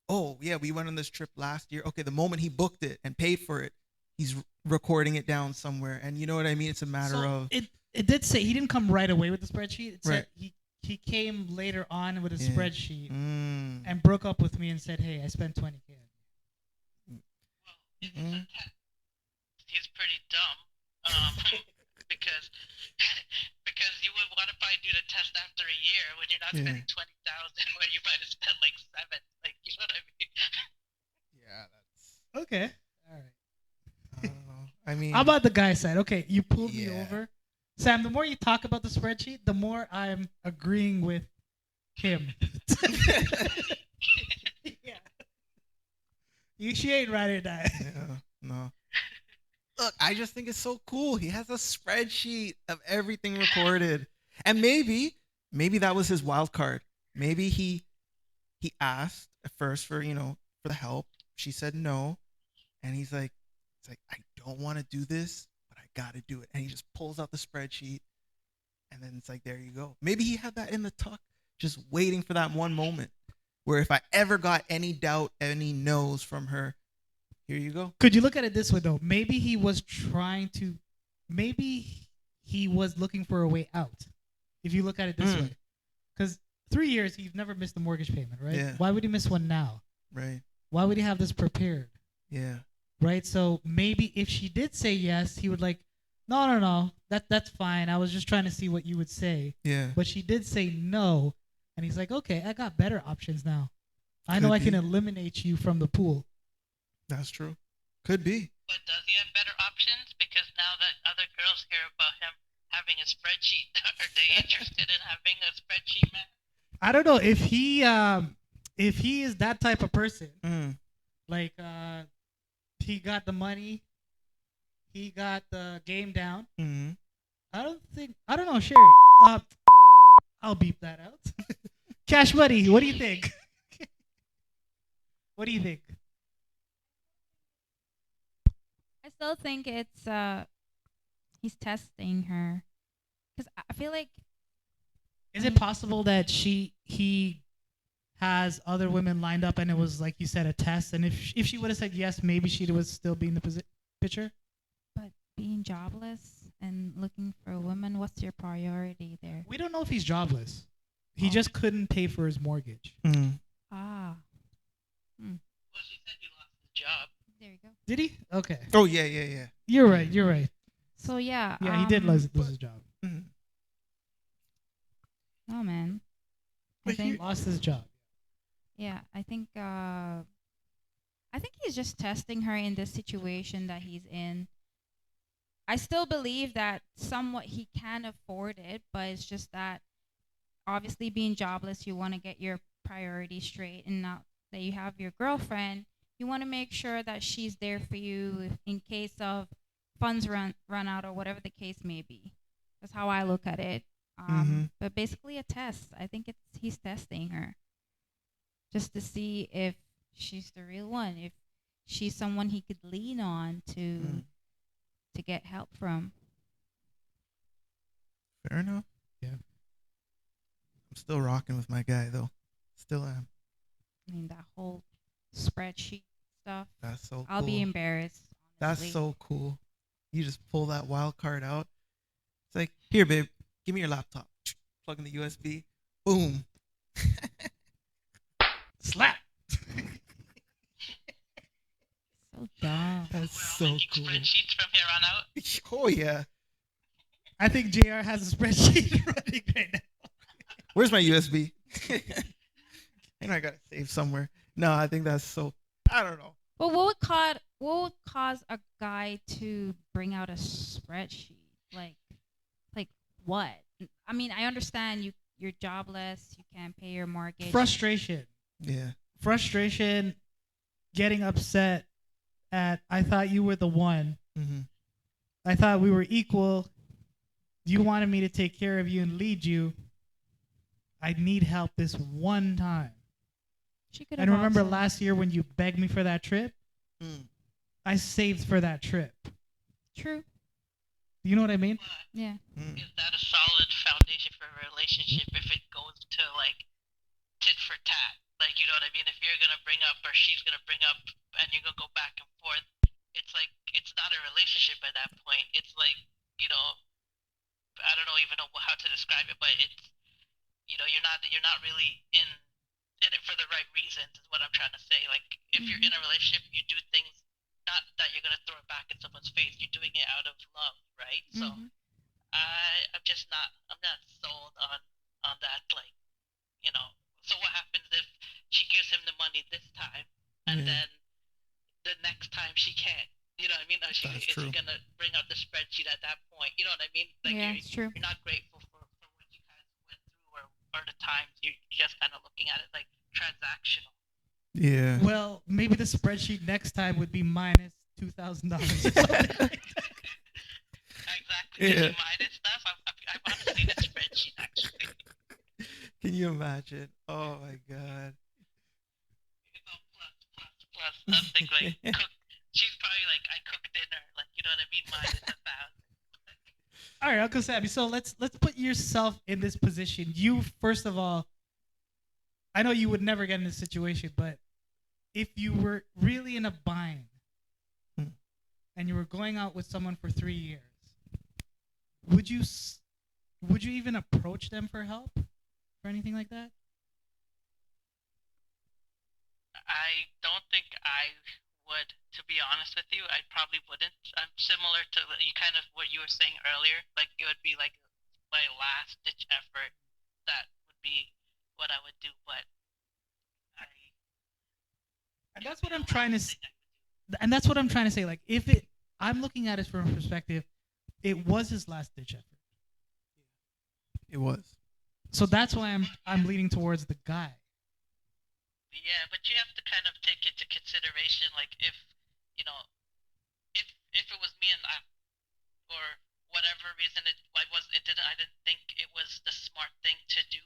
oh yeah, we went on this trip last year. Okay, the moment he booked it and paid for it, he's recording it down somewhere, and you know what I mean. It's a matter of it did say he didn't come right away with the spreadsheet. It said he came later on with a spreadsheet and broke up with me and said, hey, I spent 20K. Well, if it's a test, he's pretty dumb. Because because you would want to probably do the test after a year when you're not Yeah. spending 20,000 when you might have spent like 7. Like, you know what I mean? Yeah, that's. Okay. All right. I don't know. I mean, How about the guy's side? Okay, you pulled me Yeah. over. Sam, the more you talk about the spreadsheet, the more I'm agreeing with him. Yeah. She ain't ride or die. yeah, no. Look, I just think it's so cool. He has a spreadsheet of everything recorded, and maybe that was his wild card. Maybe he asked at first for for the help. She said no, and he's like, I don't want to do this, but I got to do it. And he just pulls out the spreadsheet, and then it's like, there you go. Maybe he had that in the tuck, just waiting for that one moment where if I ever got any doubt, any no's from her, here you go. Could you look at it this way though? Maybe he was looking for a way out. If you look at it this way, because 3 years he's never missed a mortgage payment, right? Yeah. Why would he miss one now? Right. Why would he have this prepared? Yeah. Right. So maybe if she did say yes, he would like, no, that's fine. I was just trying to see what you would say. Yeah. But she did say no, and he's like, okay, I got better options now. I know Could I can be. eliminate you from the pool. That's true. Could be. But does he have better options? Because now that other girls hear about him having a spreadsheet, are they interested in having a spreadsheet, man? I don't know if he is that type of person. Like he got the money, he got the game down. Mm-hmm. I don't know, Sherry. I'll beep that out. Cash Money, what do you think? What do you think? I still think it's he's testing her, because I feel like Is it possible that he has other women lined up and it was like you said a test, and if she would have said yes, maybe she would still be in the picture? but being jobless and looking for a woman, what's your priority there? We don't know if he's jobless. He Oh. just couldn't pay for his mortgage. Ah, Well, she said you lost the job. there you go. Did he? Okay. Oh yeah. You're right. So yeah. Yeah, he did lose his job. Mm-hmm. Oh man. I But think Lost his job. yeah. I think he's just testing her in this situation that he's in. I still believe that somewhat he can afford it, but it's just that obviously being jobless, you want to get your priorities straight, and now that you have your girlfriend, you want to make sure that she's there for you in case of funds run out or whatever the case may be. That's how I look at it. But basically a test. I think he's testing her just to see if she's the real one, if she's someone he could lean on to get help from. Fair enough. Yeah. I'm still rocking with my guy though. Still am. I mean, that whole spreadsheet stuff. That's so cool. I'll be embarrassed. That's Honestly. so cool. You just pull that wild card out. It's like, here, babe, give me your laptop. Plug in the USB. Boom. Slap. So dumb. That's so We're all making cool. spreadsheets from here on out. Oh yeah. I think JR has a spreadsheet running right now. Where's my USB? I know I gotta save somewhere. No, I think that's so. I don't know. But what would cause a guy to bring out a spreadsheet? Like what? I mean, I understand you're jobless, you can't pay your mortgage. Frustration. Yeah. Frustration. Getting upset at, I thought you were the one. Mm-hmm. I thought we were equal. You wanted me to take care of you and lead you. I need help this one time. She could And have remember also- last year when you begged me for that trip? I saved for that trip. True. You know what I mean? Yeah. Is that a solid foundation for a relationship if it goes to like tit for tat? Like, you know what I mean? If you're gonna bring up or she's gonna bring up and you're gonna go back and forth, it's like it's not a relationship at that point. It's like, you know, I don't know even know how to describe it, but it's, you know, you're not really in it for the right reasons is what I'm trying to say. Like if you're in a relationship, you do things not that you're gonna throw it back in someone's face. So Mhm. I'm not sold on that, like, you know. So what happens if she gives him the money this time, and Yeah. then the next time she can't? You know what I mean? That's Is she true. gonna bring out the spreadsheet at that point? You know what I mean? Like Yeah, it's true. you're not grateful for what you guys went through, or the times. You're just kind of looking at it like transactional. Yeah. Well, maybe the spreadsheet next time would be minus $2,000 or something like that. Exactly. Yeah. Did you minus stuff? I've honestly seen a spreadsheet actually. Can you imagine? Oh my god. It's all plus. I'm thinking like cook. She's probably like, I cook dinner. Like, you know what I mean? Minus 1,000. All right, Uncle Sammy. So let's put yourself in this position. You first of all, I know you would never get in this situation, but if you were really in a bind Hmm. and you were going out with someone for 3 years, would you would you even approach them for help or anything like that? I don't think I would, to be honest with you. I probably wouldn't. I'm similar to you kind of what you were saying earlier. Like it would be like my last ditch effort. That would be what I would do. But I, And it would that's be what the I'm trying to last thing I would do. and that's what I'm trying to say. Like if it I'm looking at it from a perspective, it was his last ditch effort. It was. So that's why I'm leaning towards the guy. Yeah, but you have to kind of take into consideration, like if you know, if it was me and I, for whatever reason I didn't think it was the smart thing to do.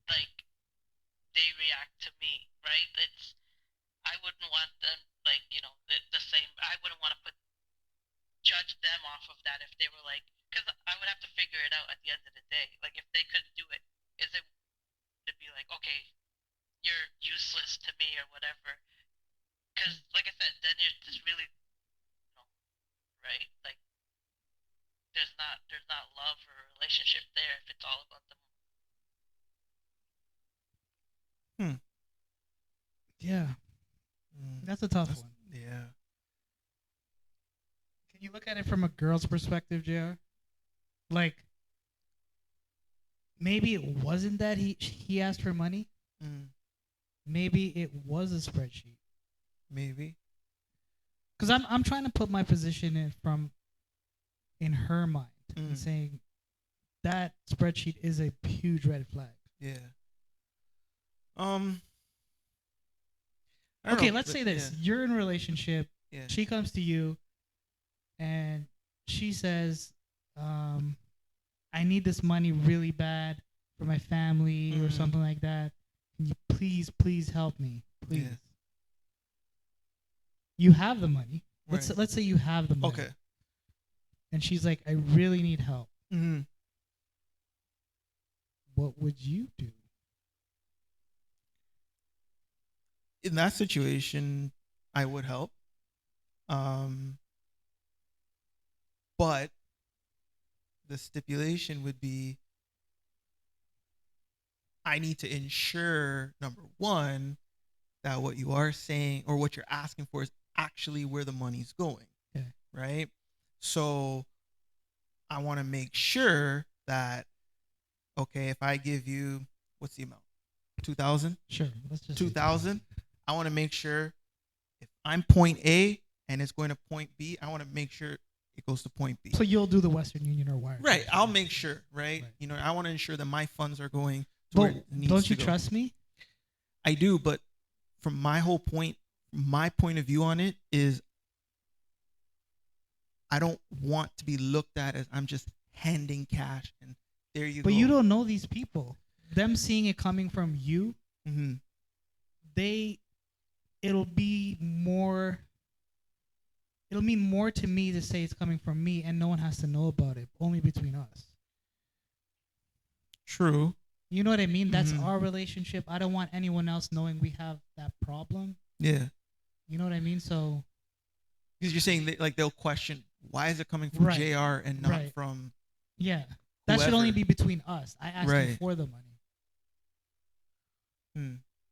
Like they react to me, right? I wouldn't want them, like, the same. I wouldn't want to judge them off of that if they were like, because I would have to figure it out at the end of the day. Like if they couldn't do it, is it to be like, okay, you're useless to me or whatever? Because like I said, then you're just really, right? Like there's not love or a relationship there if it's all about the. Yeah. That's a tough one. Yeah. Can you look at it from a girl's perspective, JR? Like maybe it wasn't that he asked for money. Maybe it was a spreadsheet. Maybe. Because I'm trying to put my position in her mind and saying that spreadsheet is a huge red flag. Yeah. Okay, let's say this. You're in a relationship. Yeah. She comes to you and she says, I need this money really bad for my family or something like that. Can you please help me? Please. Yeah. You have the money. Right. Let's say you have the money. Okay. And she's like, I really need help. Mm-hmm. What would you do? In that situation, I would help. But the stipulation would be I need to ensure, number one, that what you are saying or what you're asking for is actually where the money's going. Okay. Right? So I want to make sure that, okay, if I give you, what's the amount? 2,000? Sure. Let's just 2,000. I want to make sure if I'm point A and it's going to point B, I want to make sure it goes to point B. So you'll do the Western Union or wire. Right. I'll make sure, right? I want to ensure that my funds are going to But where it needs don't to you go. trust me? I do, but from my point of view on it is I don't want to be looked at as I'm just handing cash and there you go. But you don't know these people. Them seeing it coming from you, Mm-hmm. it'll mean more to me to say it's coming from me and no one has to know about it, only between us. True. You know what I mean? That's our relationship. I don't want anyone else knowing we have that problem. Yeah. You know what I mean? So because you're saying that, like, they'll question why is it coming from Right. JR and not Right. from yeah, that should whoever. only be between us. I asked him Right. for the money.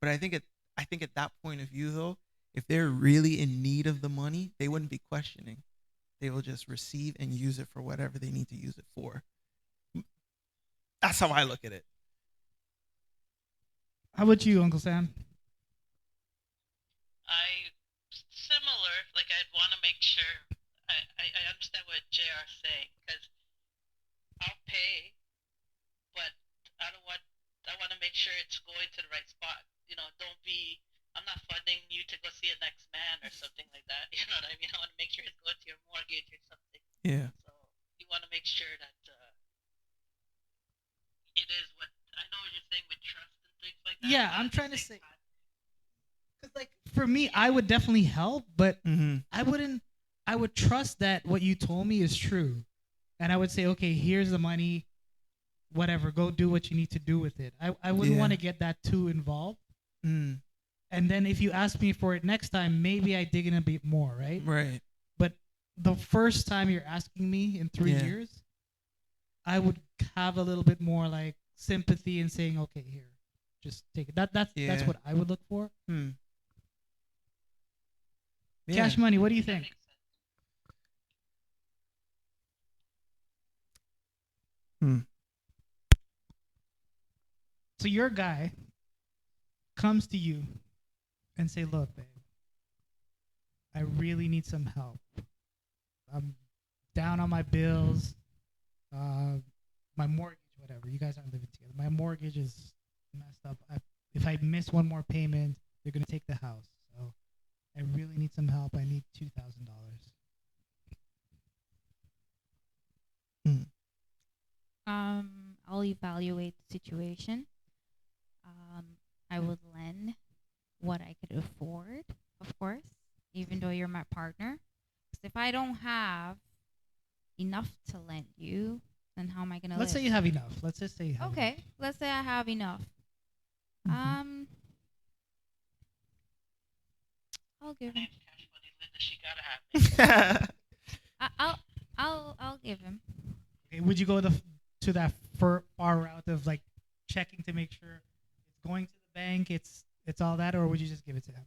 But I think at that point of view though, if they're really in need of the money, they wouldn't be questioning. they will just receive and use it for whatever they need to use it for. That's how I look at it. How about you, Uncle Sam? I similar. Like I'd want to make sure. I understand what JR is saying because I'll pay, but I don't want. I want to make sure it's going to the right spot. You know, don't be. I'm not funding you to go see an X-Man or something like that. You know what I mean? I want to make sure it's going to your mortgage or something. Yeah. So you want to make sure that it is what I know what you're saying with trust and things like that. Yeah, but I'm at the trying to same say. time, Because like for me, I would definitely help, but Mm-hmm. I wouldn't. I would trust that what you told me is true, and I would say, okay, here's the money. Whatever, go do what you need to do with it. I wouldn't Yeah. want to get that too involved. Mm. And then if you ask me for it next time, maybe I dig in a bit more, right? Right. But the first time you're asking me in 3 Yeah. years, I would have a little bit more like sympathy and saying, okay, here, just take it. That's Yeah. what I would look for. Hmm. Yeah. Cash Money, what do you that think? makes sense. Hmm. So your guy comes to you and say, look, babe, I really need some help. I'm down on my bills, my mortgage, whatever. You guys aren't living together. My mortgage is messed up. If I miss one more payment, they're gonna take the house. So I really need some help. I need $2,000. I'll evaluate the situation. I would lend what I could afford, of course, even though you're my partner. Because if I don't have enough to lend you, then how am I gonna Let's live? say you have enough. Let's just say you have Okay, let's say I have enough. Mhm. I'll give My him. name's Cash Money Linda. She gotta have it. I'll give him. enough. Okay, would you go to that far route of like checking to make sure it's going to the bank, it's all that, or would you just give it to him?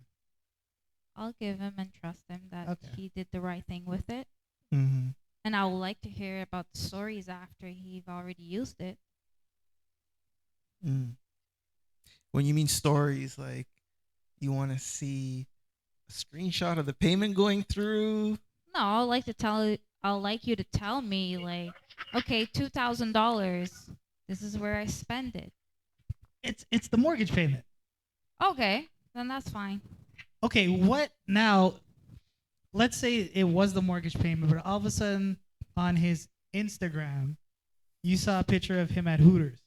I'll give him and trust him that Okay. he did the right thing with it. Mm-hmm. And I would like to hear about the stories after he've already used it. Mm. When you mean stories, like you want to see a screenshot of the payment going through. No, I'd like to tell. I'd like you to tell me, like, okay, $2,000. This is where I spend it. It's the mortgage payment. Okay, then that's fine. Okay, what now? Let's say it was the mortgage payment, but all of a sudden on his Instagram, you saw a picture of him at Hooters.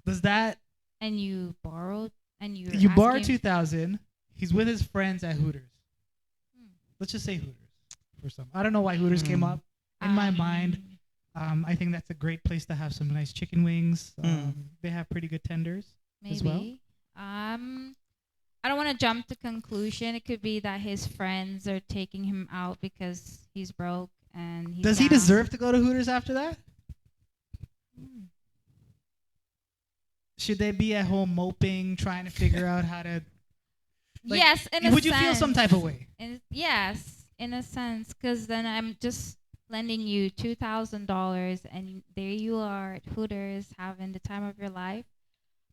Does that And you borrowed, and you borrowed asking- 2,000? He's with his friends at Hooters. Hmm. Let's just say Hooters for some. I don't know why Hooters came Hmm. up in my mind. I think that's a great place to have some nice chicken wings. They have pretty good tenders. Maybe. as well? I don't want to jump to conclusion. It could be that his friends are taking him out because he's broke and he's Does he down. deserve to go to Hooters after that? Hmm. Should they be at home moping, trying to figure out how to? Like, Yes, in a would you feel some sense. type of way? Yes, in a sense, because then I'm just lending you $2,000, and there you are at Hooters having the time of your life.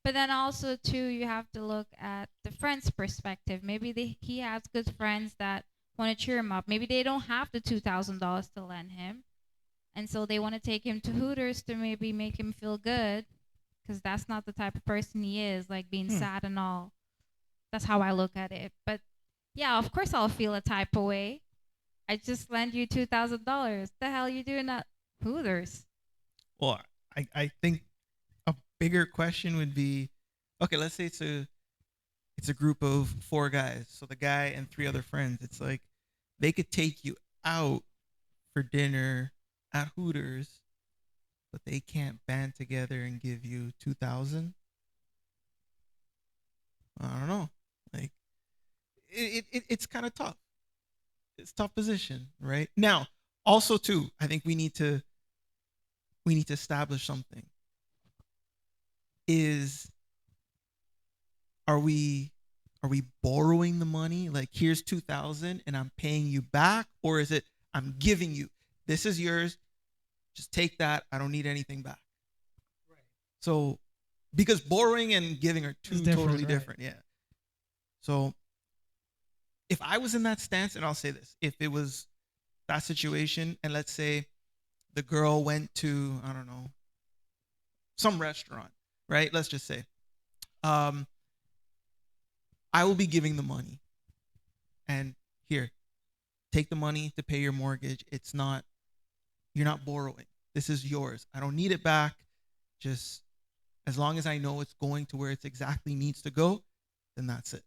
But then also too, you have to look at the friend's perspective. Maybe he has good friends that want to cheer him up. Maybe they don't have the $2,000 to lend him, and so they want to take him to Hooters to maybe make him feel good, because that's not the type of person he is, like being sad and all. That's how I look at it. But yeah, of course I'll feel a type of way. I just lend you $2,000. The hell you doing at Hooters? Well, I think a bigger question would be, okay, let's say it's a group of 4 guys. So the guy and 3 other friends. It's like they could take you out for dinner at Hooters, but they can't band together and give you 2,000. I don't know. Like it's kind of tough. It's a tough position, right? Now, also too, I think we need to establish something. Are we are we borrowing the money? Like, here's 2,000 and I'm paying you back, or is it I'm giving you, this is yours, just take that, I don't need anything back. Right. So because borrowing and giving are two totally right. different. Yeah. So if I was in that stance, and I'll say this, if it was that situation, and let's say the girl went to, I don't know, some restaurant, right? Let's just say, I will be giving the money, and here, take the money to pay your mortgage. It's not, you're not borrowing. This is yours. I don't need it back. Just as long as I know it's going to where it exactly needs to go, then that's it,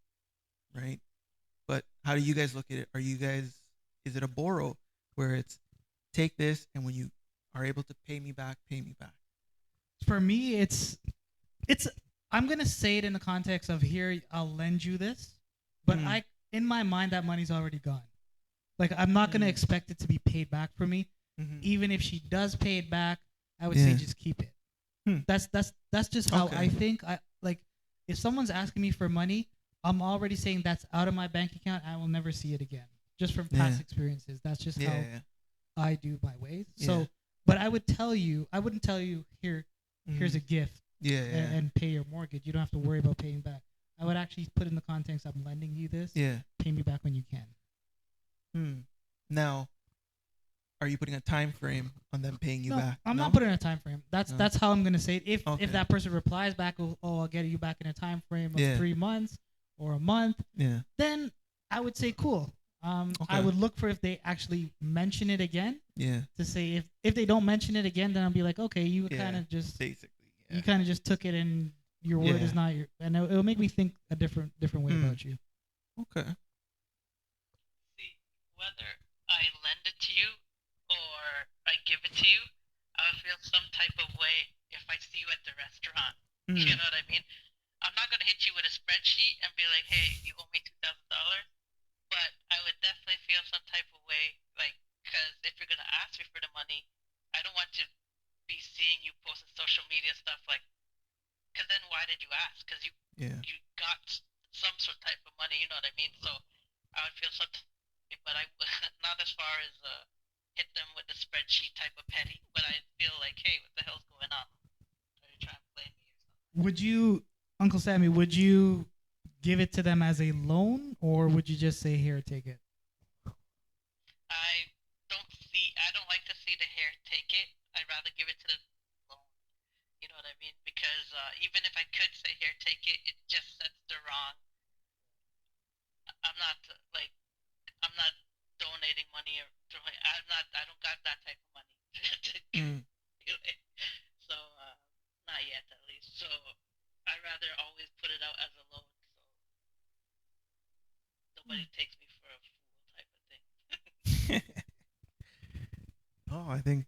right? But how do you guys look at it? Are you guys, is it a borrow where it's take this, and when you are able to pay me back, pay me back? For me, it's I'm gonna say it in the context of here, I'll lend you this, but I in my mind that money's already gone. Like, I'm not gonna expect it to be paid back for me. Even if she does pay it back, I would say just keep it. That's just how I think. I like, if someone's asking me for money, I'm already saying that's out of my bank account. I will never see it again, just from past experiences. That's just how I do my ways. So, but I wouldn't tell you here, here's a gift. And pay your mortgage. You don't have to worry about paying back. I would actually put in the context, I'm lending you this. Pay me back when you can. Now, are you putting a time frame on them paying you back? I'm not putting a time frame. That's how I'm gonna say it. If that person replies back, I'll get you back in a time frame of 3 months or a month. Then I would say cool. I would look for if they actually mention it again. To say if they don't mention it again, then I'll be like, okay, you kind of just basically you kind of just took it, and your word is not your, and it'll make me think a different way about you. Okay. See, whether I lend it to you or I give it to you, I would feel some type of way if I see you at the restaurant. You know what I mean? I'm not gonna hit you with a spreadsheet and be like, hey, you owe me $2,000. But I would definitely feel some type of way, like, because if you're gonna ask me for the money, I don't want to be seeing you post on social media stuff like, because then why did you ask? Because you got some sort of type of money, you know what I mean? So I would feel some, but I not as far as hit them with the spreadsheet type of petty, but I feel like, hey, what the hell's going on? Are you trying to play me or something? Would you, Uncle Sammy, would you give it to them as a loan, or would you just say, here, take it? I don't like to see the hair take it. I'd rather give it to the loan. You know what I mean? Because even if I could say here, take it, it just sets the wrong. I'm not donating money or I don't got that type of money to do it. So not yet at least. So I'd rather always put it out as a loan, so nobody takes me for a fool type of thing. Oh, I think,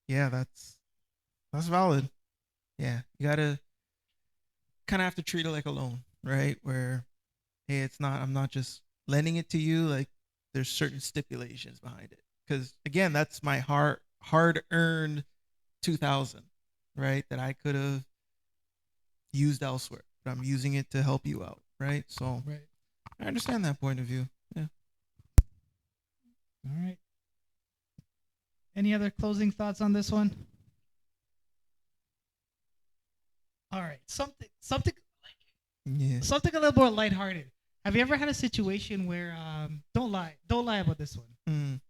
that's valid. Yeah, you gotta kind of have to treat it like a loan, right? Where, hey, I'm not just lending it to you. Like, there's certain stipulations behind it. Because again, that's my hard-earned 2,000, right? That I could have used elsewhere, but I'm using it to help you out, right? So I understand that point of view. Yeah. All right. Any other closing thoughts on this one? All right. Something a little more lighthearted. Have you ever had a situation where don't lie about this one.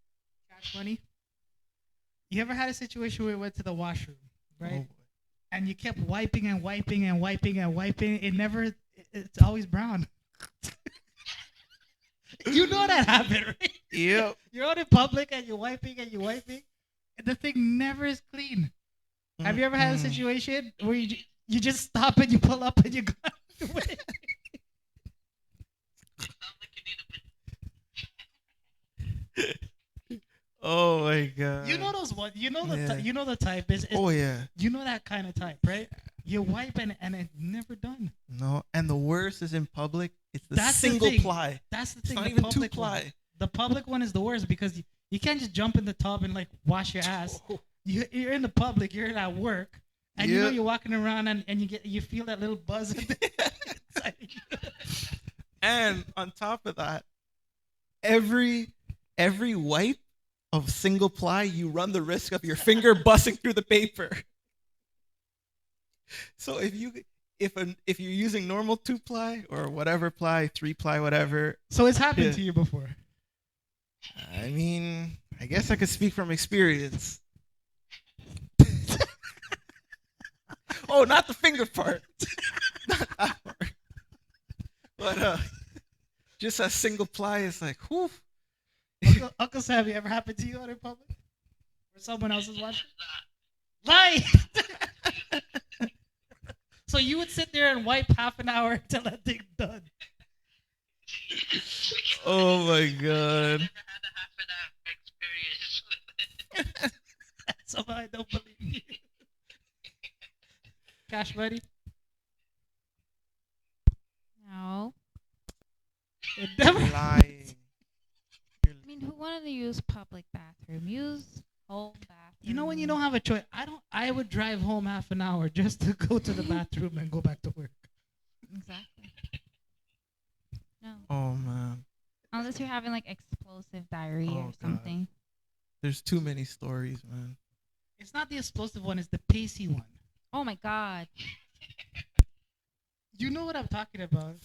Cash money. You ever had a situation where you went to the washroom, right? And you kept wiping and wiping and wiping and wiping. It's always brown. You know that happened, right? Yep. You're out in public and you're wiping and you're wiping, and the thing never is clean. Have you ever had a situation where you just stop and you pull up and you go away? Sounds like you need a bit. Oh my god. You know those ones. You know the type. You know that kind of type, right? You wipe and it's never done. No, and the worst is in public. It's That's single the thing. ply. That's the It's thing. not The even public 2-ply. one. The public one is the worst because you can't just jump in the tub and like wash your ass. You're in the public. You're at work, and you know you're walking around and you feel that little buzz. And on top of that, every wipe of single ply, you run the risk of your finger busting through the paper. So if you're using normal 2-ply or whatever ply, 3-ply, whatever. So it's happened Yeah. to you before. I mean, I guess I could speak from experience. Oh, not the finger part. Not that part. But just a single ply is like, whew. Uncle Sammy, ever happened to you out in public? Or someone else is watching? It's Lie! So you would sit there and wipe half an hour until that thing's done. Oh my god. never had a half an hour experience with it. Somehow I don't believe you. Cash money? No. It never. Lying. I mean, who wanted to use public bathroom? Use home bathroom. You know when you don't have a choice? I would drive home half an hour just to go to the bathroom and go back to work. Exactly. No. Oh man. Unless you're having like explosive diarrhea Oh, or God. something. There's too many stories, man. It's not the explosive one, it's the pacey one. Oh my god. You know what I'm talking about.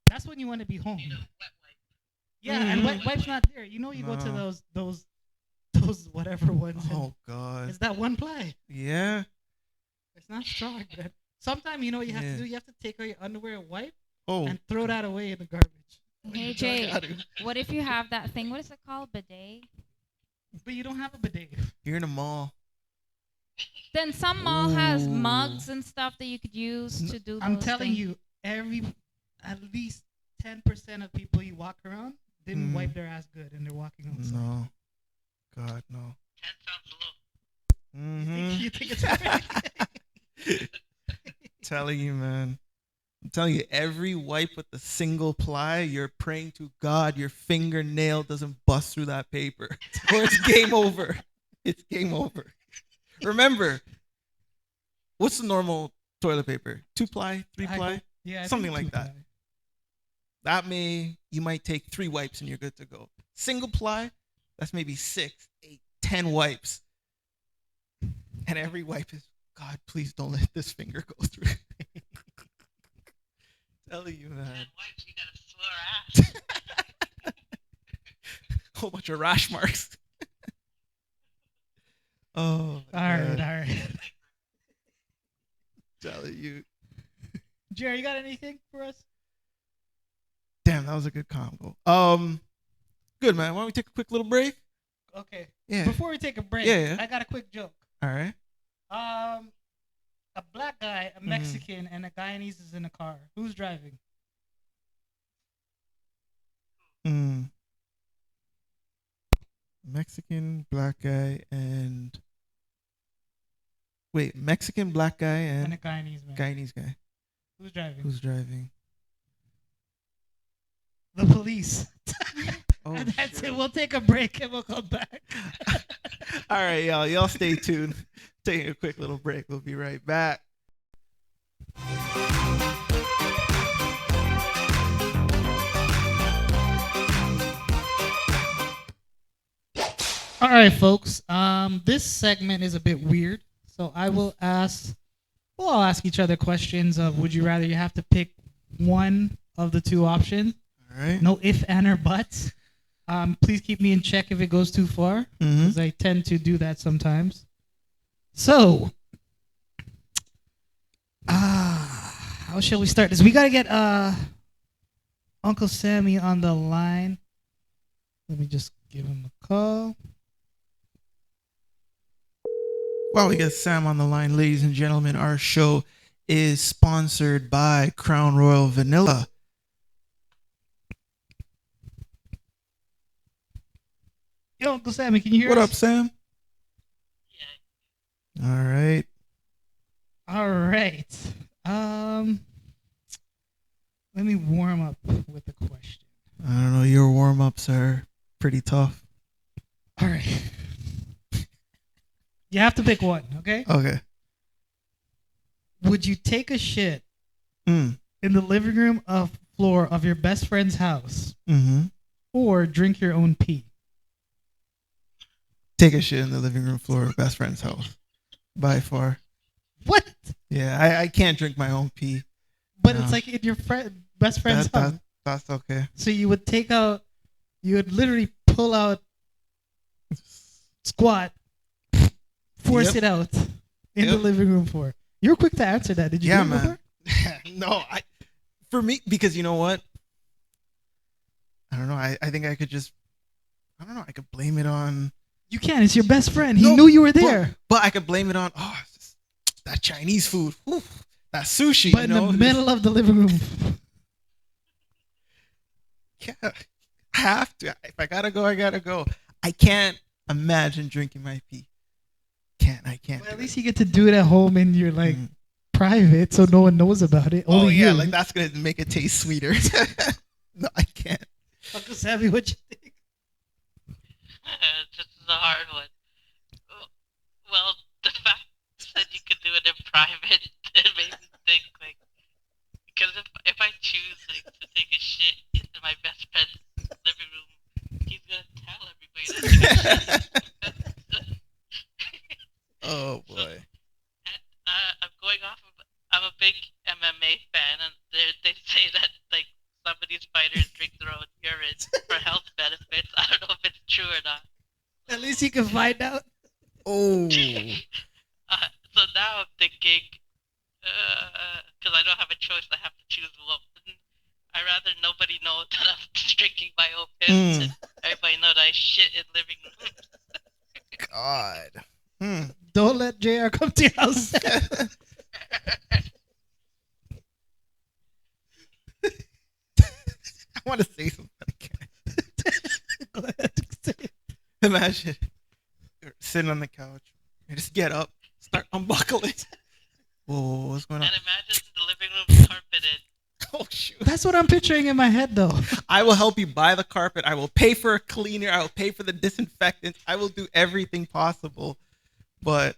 That's when you want to be home. You know, wet wipe. Yeah, and wipe's not there. You know you go to No. those whatever ones. and Oh god. It's that one ply. Yeah. It's not strong, man. Sometimes you know what you have Yeah. to do? You have to take out your underwear, wipe, Oh. and throw that away in the garbage. Hey Gotta- Jay, what if you have that thing? What is it called? Bidet? But you don't have a bidet. You're in a mall. Then some mall has Ooh. mugs and stuff that you could use to do. I'm those telling things. you, at least 10% of people you walk around didn't Mm. wipe their ass good, and they're walking outside. No. God, no. 10 sounds low. Mm-hmm. You think it's Telling you, man. I'm telling you, every wipe with a single ply, you're praying to God your fingernail doesn't bust through that paper. Or it's game over. It's game over. Remember, what's the normal toilet paper? 2-ply, 3-ply? Yeah, I Something think like that. 2-ply. You might take 3 wipes and you're good to go. Single ply, that's maybe 6, 8, 10 wipes. And every wipe is, God, please don't let this finger go through. Telling you, 10 man. wipes, you got a sore ass. Whole bunch of rash marks. Oh, All right, God. all right. Telling you. Jerry, you got anything for us? Damn, that was a good combo. Good, man. Why don't we take a quick little break? Okay. Yeah. Before we take a break, Yeah. I got a quick joke. All right. A black guy, a Mexican, and a Guyanese is in a car. Who's driving? Mexican, black guy, and... Wait, Mexican, black guy, And and a Guyanese man. Guyanese guy. Who's driving? Who's driving? The police. Oh, And that's shit. it. We'll take a break and we'll come back. All right, y'all. Y'all stay tuned. Taking a quick little break. We'll be right back. All right, folks. This segment is a bit weird, so I'll ask each other questions of would you rather. You have to pick one of the two options. All right. No if, and, or buts. Please keep me in check if it goes too far, Mm-hmm. because I tend to do that sometimes. So, how shall we start this? We gotta get Uncle Sammy on the line. Let me just give him a call. While we got Sam on the line, ladies and gentlemen, our show is sponsored by Crown Royal Vanilla. Yo, Uncle Sammy, can you hear What us? up, Sam? Yeah. All right. All right. Let me warm up with a question. I don't know. Your warm-ups are pretty tough. All right. You have to pick one, okay? Okay. Would you take a shit Mm. in the living room of floor of your best friend's house Mm-hmm. or drink your own pee? Take a shit in the living room floor of best friend's house. By far. What? Yeah, I can't drink my own pee. But No. it's like in your best friend's house. That's okay. So you would literally pull out, squat, force Yep. it out in the Yep. living room floor. You were quick to answer that. Did you? Yeah, do it man. before? No, for me, because you know what? I don't know. I think I could just, I don't know. I could blame it on. You can. It's your best friend. He No, knew you were there. But I could blame it on, it's just that Chinese food. Ooh, that sushi. But in the middle of the living room. Yeah, I have to. If I gotta go, I gotta go. I can't imagine drinking my pee. I can't. Well, at do least you get to do it at home and you're like Mhm. private, so no one knows about it. Oh Only yeah, you. like that's gonna make it taste sweeter. No, I can't. Uncle Sammy, what you think? This is a hard one. Well, the fact that you could do it in private, it made me think, like, because if I choose, like, to take a shit in my best friend's living room, he's gonna tell everybody that I took a shit. Oh boy. And I'm going off of, I'm a big MMA fan, and they say that, like, some of these fighters drink their own urine for health benefits. I don't know if it's true or not. At least you can find out. Oh. So now I'm thinking, because I don't have a choice, I have to choose one. I'd rather nobody know that I'm drinking my own piss and everybody know that I shit in living rooms. God. Don't let JR come to your house. I want to say something. I can't. Go ahead. Say it. Imagine you're sitting on the couch. You just get up, start unbuckling. Whoa, what's going on? And imagine the living room carpeted. Oh shoot! That's what I'm picturing in my head, though. I will help you buy the carpet. I will pay for a cleaner. I will pay for the disinfectant. I will do everything possible. But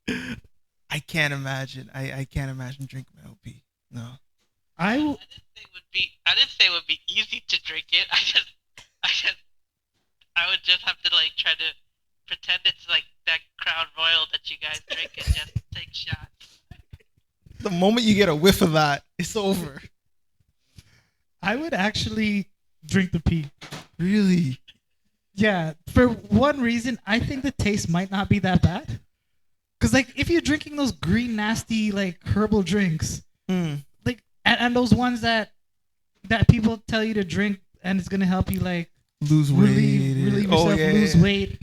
I can't imagine. I can't imagine drinking my OP. No. I will. I didn't say it would be easy to drink it. I would just have to, like, try to pretend it's like that Crown Royal that you guys drink and just take shots. The moment you get a whiff of that, it's over. I would actually drink the pee. Really? Yeah, for one reason, I think the taste might not be that bad. Cause like if you're drinking those green nasty like herbal drinks, like and those ones that people tell you to drink and it's gonna help you like Lose weight. relieve yourself, lose weight,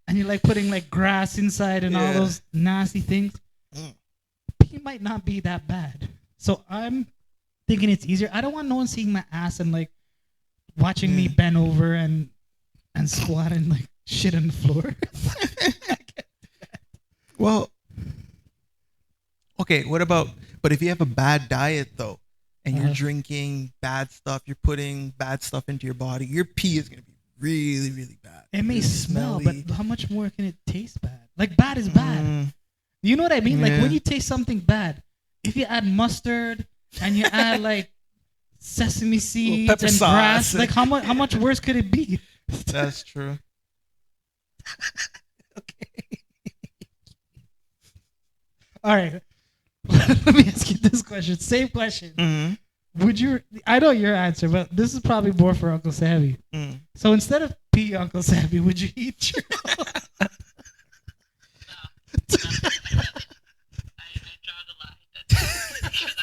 and you're like putting like grass inside and all those nasty things. Pee might not be that bad. So I'm thinking it's easier. I don't want no one seeing my ass and like watching me bend over and squat and like shit on the floor. Well, okay, what about, but if you have a bad diet though, and you're drinking bad stuff, you're putting bad stuff into your body, your pee is going to be really, really bad. It may really smell, smelly. but how much more can it taste bad? Like bad is bad. You know what I mean? Like when you taste something bad, if you add mustard and you add like sesame seeds pepper and sauce. grass, like how much worse could it be? That's true. Okay. All right. Let me ask you this question. Same question. Would you? I know your answer, but this is probably more for Uncle Sammy. So instead of pee, Uncle Sammy, would you eat your? I draw the line because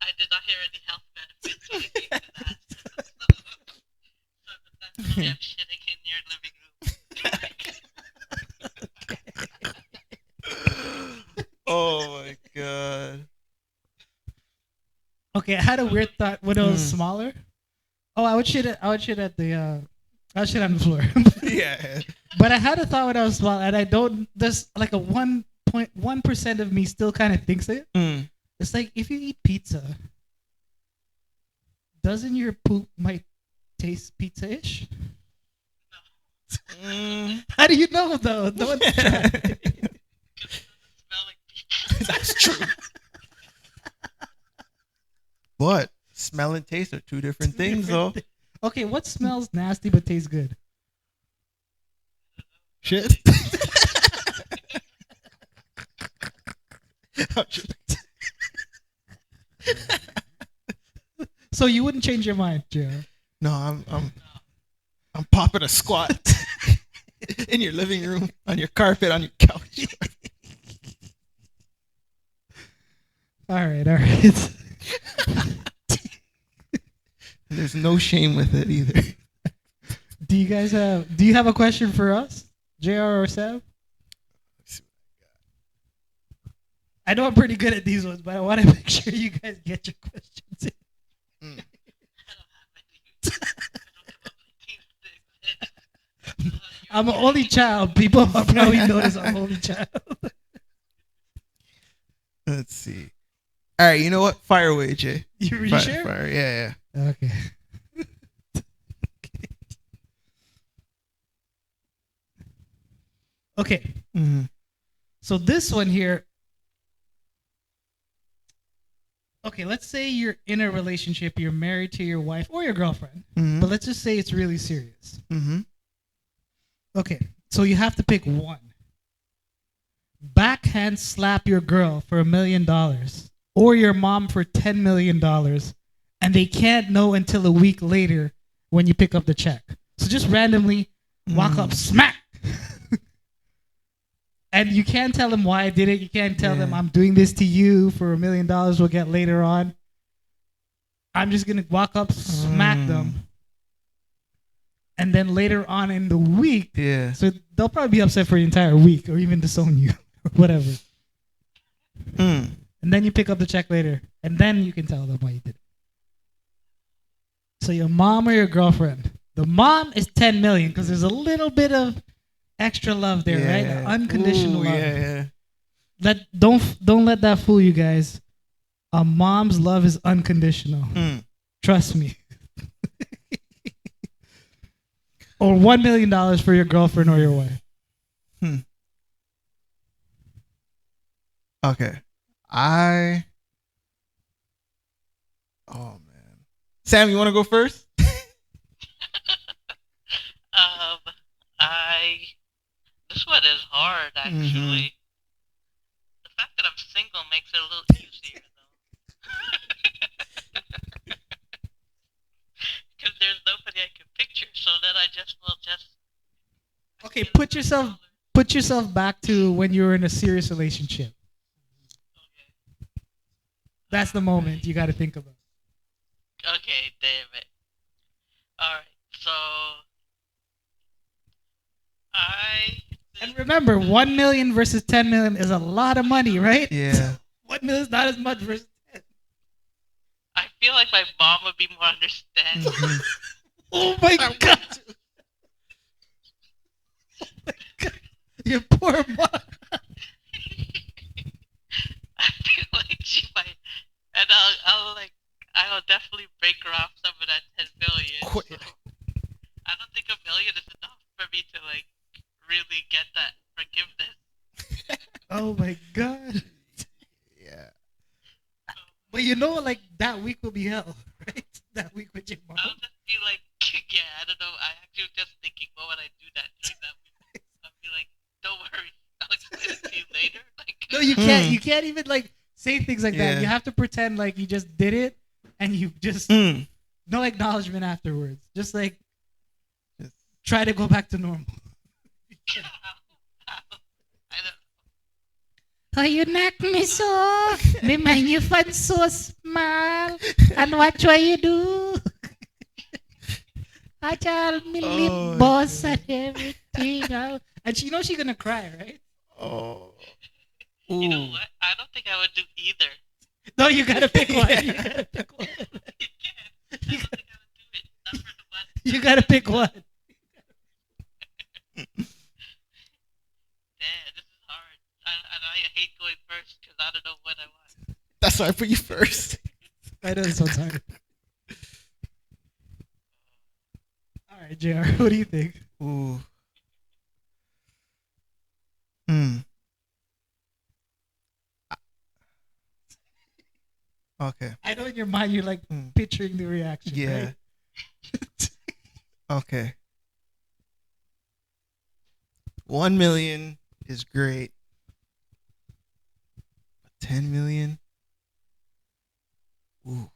I did not hear any health benefits when it came to that. So that's only I'm shitting in your living room. Oh my god. Okay, I had a weird thought when I was smaller. Oh, I would shit at the I would shit on the floor. Yeah. But I had a thought when I was small, and I don't. There's like a 1.1% of me still kind of thinks it. It's like if you eat pizza, doesn't your poop might taste pizza-ish? How do you know though? No one tried. That's true. But Smell and taste are two different things, though. Okay, what smells nasty but tastes good? Shit. So you wouldn't change your mind, Joe? No, I'm popping a squat in your living room, on your carpet, on your couch. All right. There's no shame with it either. Do you have a question for us, JR or Sam? I know I'm pretty good at these ones, but I want to make sure you guys get your questions in. I'm an only child. People will probably notice I'm an only child. Let's see. All right, you know what? Fire away, Jay. You Fire, sure? Fire. Yeah. Okay. Okay. Mm-hmm. So this one here. Okay, let's say you're in a relationship, you're married to your wife or your girlfriend, Mm-hmm. but let's just say it's really serious. Mm-hmm. Okay, so you have to pick one. Backhand slap your girl for $1 million or your mom for $10 million, and they can't know until a week later when you pick up the check. So just randomly walk up, smack. And you can't tell them why I did it. You can't tell them I'm doing this to you for $1 million we'll get later on. I'm just going to walk up, smack them. And then later on in the week, so they'll probably be upset for the entire week or even disown you or whatever. And then you pick up the check later. And then you can tell them why you did it. So your mom or your girlfriend. The mom is $10 million because there's a little bit of extra love there, right? Unconditional love. Don't let that fool you guys. A mom's love is unconditional. Trust me. Or $1 million for your girlfriend or your wife. Okay. Oh man. Sam, you want to go first? This one is hard, actually. The fact that I'm single makes it a little easier, though. Because there's nobody I can picture, so then I will just. Okay, put yourself back to when you were in a serious relationship. Okay. That's the moment you got to think about. Okay, damn it. Alright, so. And remember, 1 million versus 10 million is a lot of money, right? Yeah. 1 million is not as much versus 10. I feel like my mom would be more understanding. Oh my god! Oh my god! Your poor mom. I feel like she might, and I'll definitely break her off some of that 10 million. So I don't think $1 million is enough for me to really get that forgiveness. Oh my god. Yeah. But that week will be hell, right? That week with your mom. I'll just be like, yeah, I don't know. I actually was just thinking, what would I do during that week? I'll be like, don't worry, I'll explain it to you later. No, you can't. You can't even say things like that. You have to pretend like you just did it, and you just no acknowledgement afterwards. Just try to go back to normal. Oh, you knock me so. Me mind you fun so small. And watch what you do. I tell me lip boss and everything. And she's gonna cry, right? Oh. You know what? I don't think I would do either. No, you gotta pick one. You gotta pick one. You can't. I don't think I would do it. Not for the one. You gotta pick one. Damn, this is hard. I hate going first because I don't know what I want. That's why I put you first. I know this one's hard. All right, JR, what do you think? Ooh. Okay. I know in your mind you're like Mm. picturing the reaction. Yeah. Right? Okay. 1 million is great. 10 million. Ooh,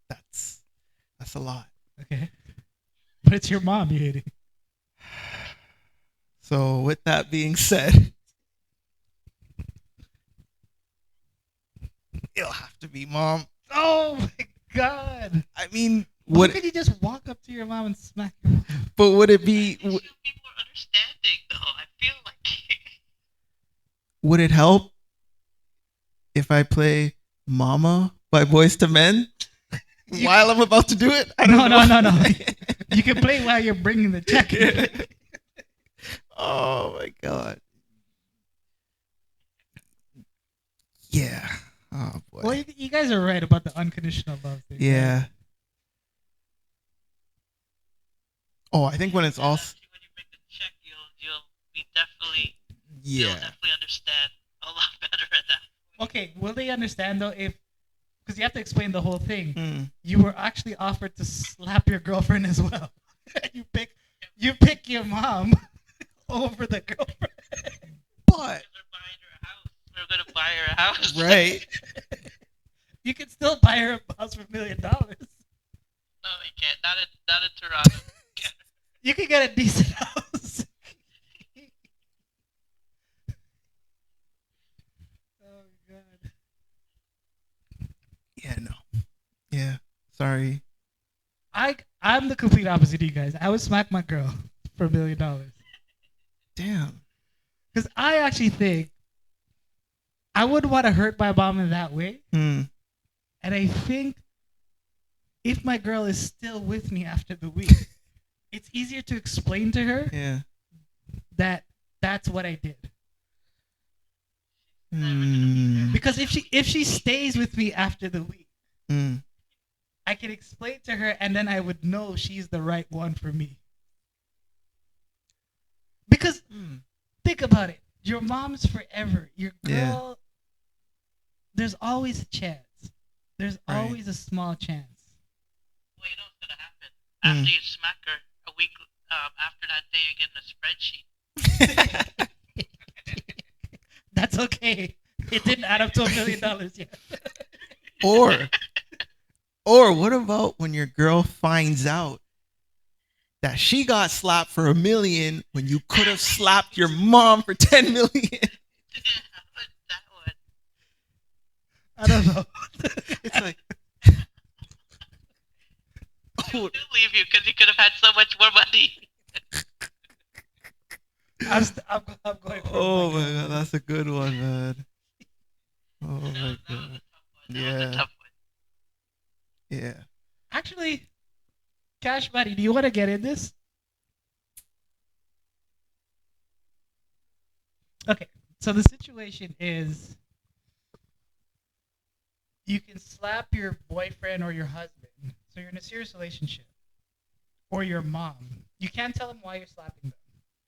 that's a lot. Okay. But it's your mom you hitting. So with that being said, it'll have to be mom. Oh my god. I mean, Why would could you just walk up to your mom and smack your mom? but would it be? I feel people are understanding though. I feel like Would it help if I play "Mama" by Boys to Men while I'm about to do it? I don't know. No. You can play while you're bringing the check. Oh my god. Yeah. Oh boy. Well, you guys are right about the unconditional love thing. Yeah. Oh, I think when it's all. actually when you bring the check, you'll be definitely Yeah. you'll definitely understand a lot better at that. Okay, will they understand though if, because you have to explain the whole thing. Mm. You were actually offered to slap your girlfriend as well. you pick your mom over the girlfriend. But We're gonna buy her a house. right. You can still buy her a house for $1 million. No, you can't. Not in Toronto. You can get a decent house. Oh god. Yeah. No. Yeah. Sorry. I'm the complete opposite of you guys. I would smack my girl for $1 million. Damn. Because I actually think I wouldn't want to hurt my mom in that way. Hmm. And I think if my girl is still with me after the week, it's easier to explain to her Yeah. that that's what I did. Hmm. Because if she stays with me after the week, Hmm. I can explain to her and then I would know she's the right one for me. Because think about it. Your mom's forever. Your girl, Yeah. there's always a chance. There's Right. always a small chance. Well, you know what's gonna happen after you smack her a week. After that day, you're getting a spreadsheet. That's okay. It didn't add up to $1 million yet. Or what about when your girl finds out that she got slapped for $1 million when you could have slapped your mom for $10 million? That one. I don't know. It's like, She'll leave you because you could have had so much more money. I'm going for oh it. my god, that's a good one, man. Oh my That was god. a tough one. That was Yeah. a tough one. Yeah. Actually, Cash Buddy, do you want to get in this? Okay, so the situation is you can slap your boyfriend or your husband, so you're in a serious relationship, or your mom. You can't tell them why you're slapping them,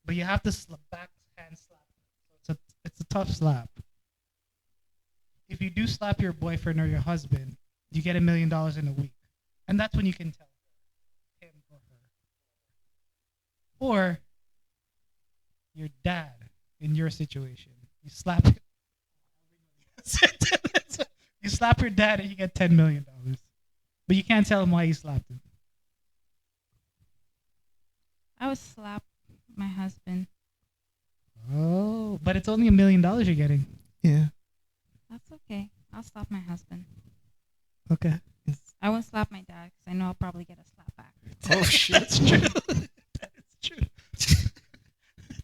but you have to backhand slap them. So it's a tough slap. If you do slap your boyfriend or your husband, you get $1 million in a week. And that's when you can tell him or her. Or your dad in your situation. You slap him. You slap your dad and you get $10 million. But you can't tell him why you slapped him. I would slap my husband. Oh, but it's only $1 million you're getting. Yeah. That's okay. I'll slap my husband. Okay. I won't slap my dad because I know I'll probably get a slap back. Oh shit. That's true. That is true.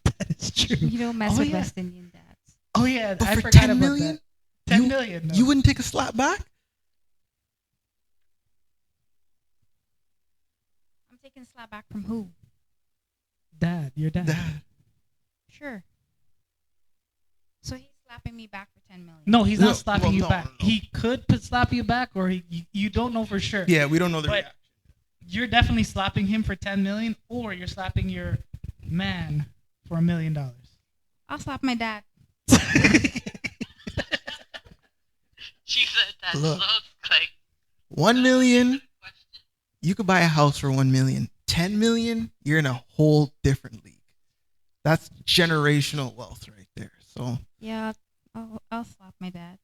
That is true. You don't mess Oh, with yeah. West Indian dads. Oh yeah, But I for forgot 10 about million? that. 10 million. No. You wouldn't take a slap back? I'm taking a slap back from who? Dad, your dad. Dad. Sure. So he's slapping me back for 10 million. No, he's not No, slapping well, you no, back. no. He could slap you back, or you don't know for sure. Yeah, we don't know the But reaction. you're definitely slapping him for 10 million, or you're slapping your man for $1 million. I'll slap my dad. She said that Look. so clever. 1 million, Question. you could buy a house for 1 million. 10 million, you're in a whole different league. That's generational wealth right there. So Yeah, I'll slap my dad.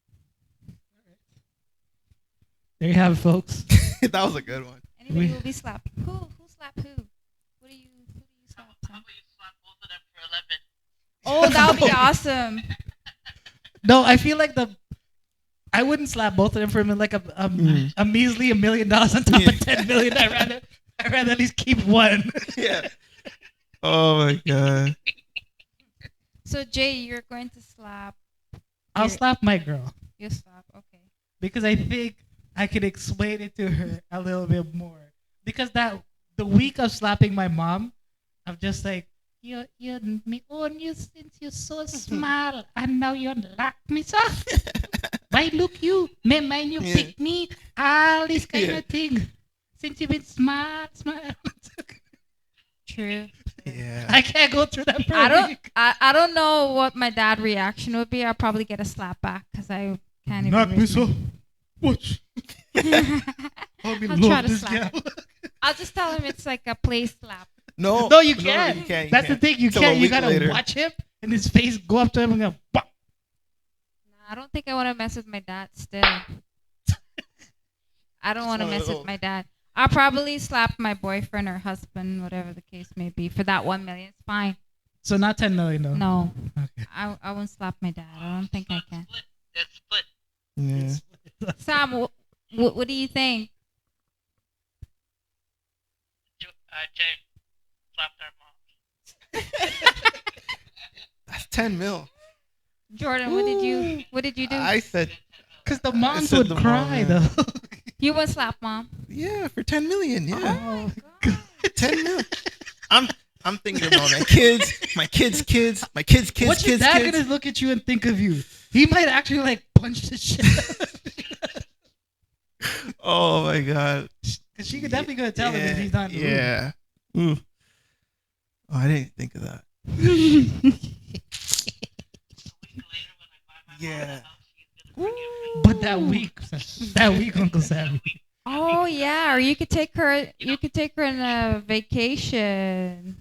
There you have it, folks. that was a good one. Anybody We- will be slapped. Who slapped who? Who do you slap? How Sam? about you slap both of them for 11? Oh, that would be awesome. No, I feel like I wouldn't slap both of them for like a measly $1 million on top of 10 million. I'd rather at least keep one. Yeah. Oh my god. So Jay, you're going to slap. I'll slap my girl You slap. Okay. because I think I could explain it to her a little bit more. Because the week of slapping my mom, I'm just like, you me own you since you're so small and now you lock me so. Why look you? Me mind you Yeah. pick me, all this kind Yeah. of thing. Since you've been smart. True. Yeah. I can't go through that for I a don't. week. I don't know what my dad reaction would be. I'll probably get a slap back because I can't even. Knock me raise so. my- Watch. I'll be I'll try love to this slap gal. I'll just tell him it's like a play slap. No, you can't. you can't. That's the thing. You Till a can't. You week gotta later. watch him and his face go up to him and go, "Bah." Nah, I don't think I want to mess with my dad still. I don't want to one of mess with those. my dad. I'll probably slap my boyfriend or husband, whatever the case may be, for that 1 million. It's fine. So not 10 million though. No, Okay. I won't slap my dad. I don't think I can. Split. It's split. Yeah. Sam, what do you think? Jay slapped our moms. That's 10 mil. Jordan, what did you do? I said, Because the moms said would the mom, cry yeah. though. You won't slap mom. yeah, for 10 million. Yeah. Oh, 10 mil. I'm thinking about my kids, my kids' kids, my kids' kids, What's your kids, dad kids. gonna look at you and think of you? He might actually like punch the shit out of you. Oh my god. Because she could definitely gonna tell him if he's not in the room. Yeah. Ooh. Oh, I didn't think of that. A week later, when I buy my Yeah. mom a house, she's gonna forgive me. But that week, Uncle Sammy. Oh yeah, or you could take her. You could take her on a vacation.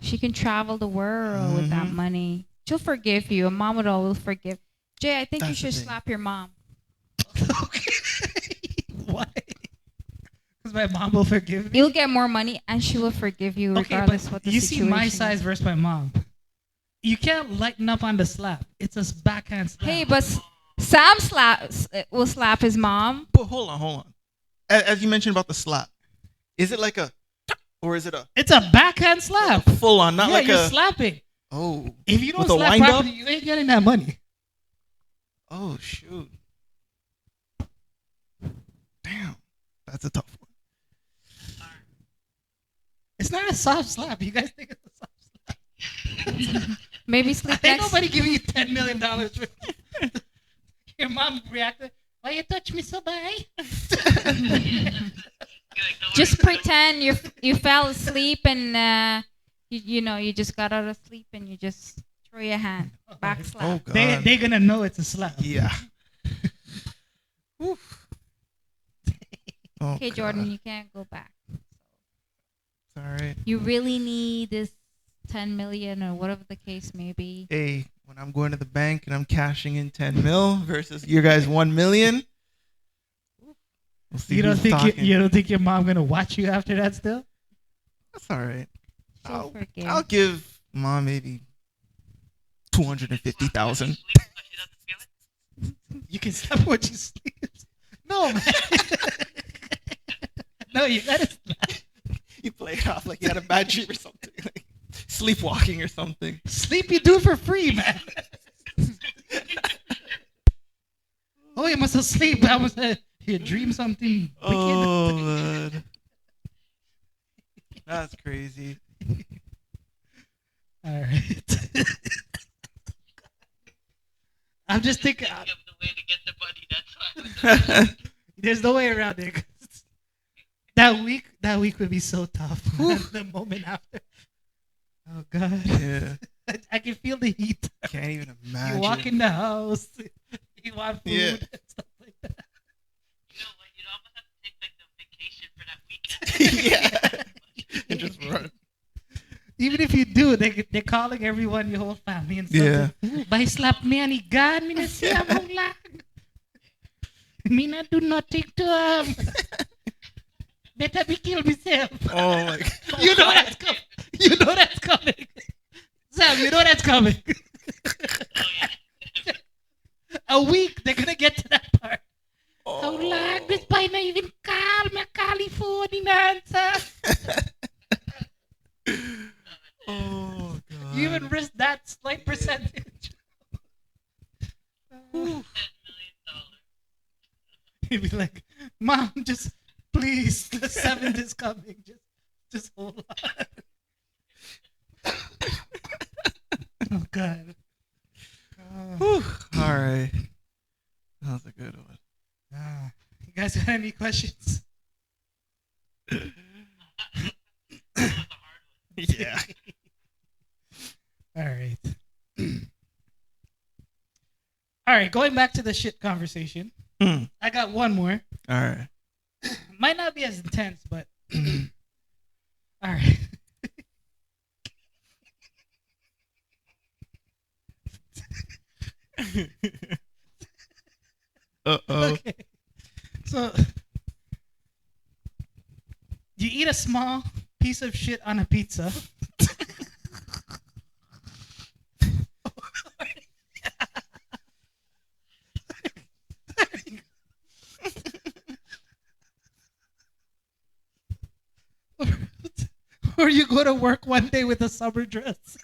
She can travel the world with that Mhm. money. She'll forgive you. A mom would always forgive. Jay, I think you That's the should thing. slap your mom. Okay. Why? Because my mom will forgive me. You'll get more money, and she will forgive you Okay, regardless but what the you see situation my is. size versus my mom. You can't lighten up on the slap. It's a backhand slap. Hey, but Sam will slap his mom. But hold on. As you mentioned about the slap, is it like a, or is it a it's a backhand slap. full on, not yeah, like you're a, slapping. oh, If you don't with a slap wind up? properly, you ain't getting that money. Oh shoot. Damn. That's a tough one. It's not a soft slap. You guys think it's a soft slap? Maybe sleep Ain't next. nobody giving you $10 million for your mom reacted. Why you touch me so bad? Just pretend you fell asleep and you just got out of sleep and you just throw your hand back Oh slap. god. They're gonna know it's a slap. Yeah. Oof. Oh, Okay, God. Jordan, you can't go back. It's all right. You really need this 10 million or whatever the case may be. Hey, when I'm going to the bank and I'm cashing in 10 mil versus you guys 1 million. We'll see You don't who's think talking. you don't think your mom gonna watch you after that still? That's all right. She'll forgive. I'll give mom maybe 250,000. You can slap her when she sleeps. No, man. No, you gotta slap. You play it off like you had a bad dream or something, like sleepwalking or something. Sleep, you do it for free, man. Oh, you must have sleep. I was you dream something wicked. Oh man, that's crazy. All right. I'm just thinking. Give the way to get the money. That's why. There's no way around it. That week would be so tough. The moment after. Oh God. Yeah, I can feel the heat. can't even imagine. You walk in the house. You want food. Yeah. And stuff like that. You know what? You'd almost even if you do, they're calling everyone, your whole family and stuff. Yeah. But he slapped me and he got me. Me not do nothing to him. Better be kill myself. Oh my God. You know that's coming. You know that's coming. Sam, you know that's coming. A week, they're gonna get to that part. Oh, lag, this pa na even call me California answer. Oh God. You even risk that slight percentage. $10 million. He'd be like, Mom, just please, the 7th is coming. Just hold on. Oh God. Whew. All right. That was a good one. You guys got any questions? Yeah. All right. All right, going back to the shit conversation. I got one more. All right. Might not be as intense, but all right. Uh-oh. Okay. So you eat a small piece of shit on a pizza. Or you go to work one day with a summer dress.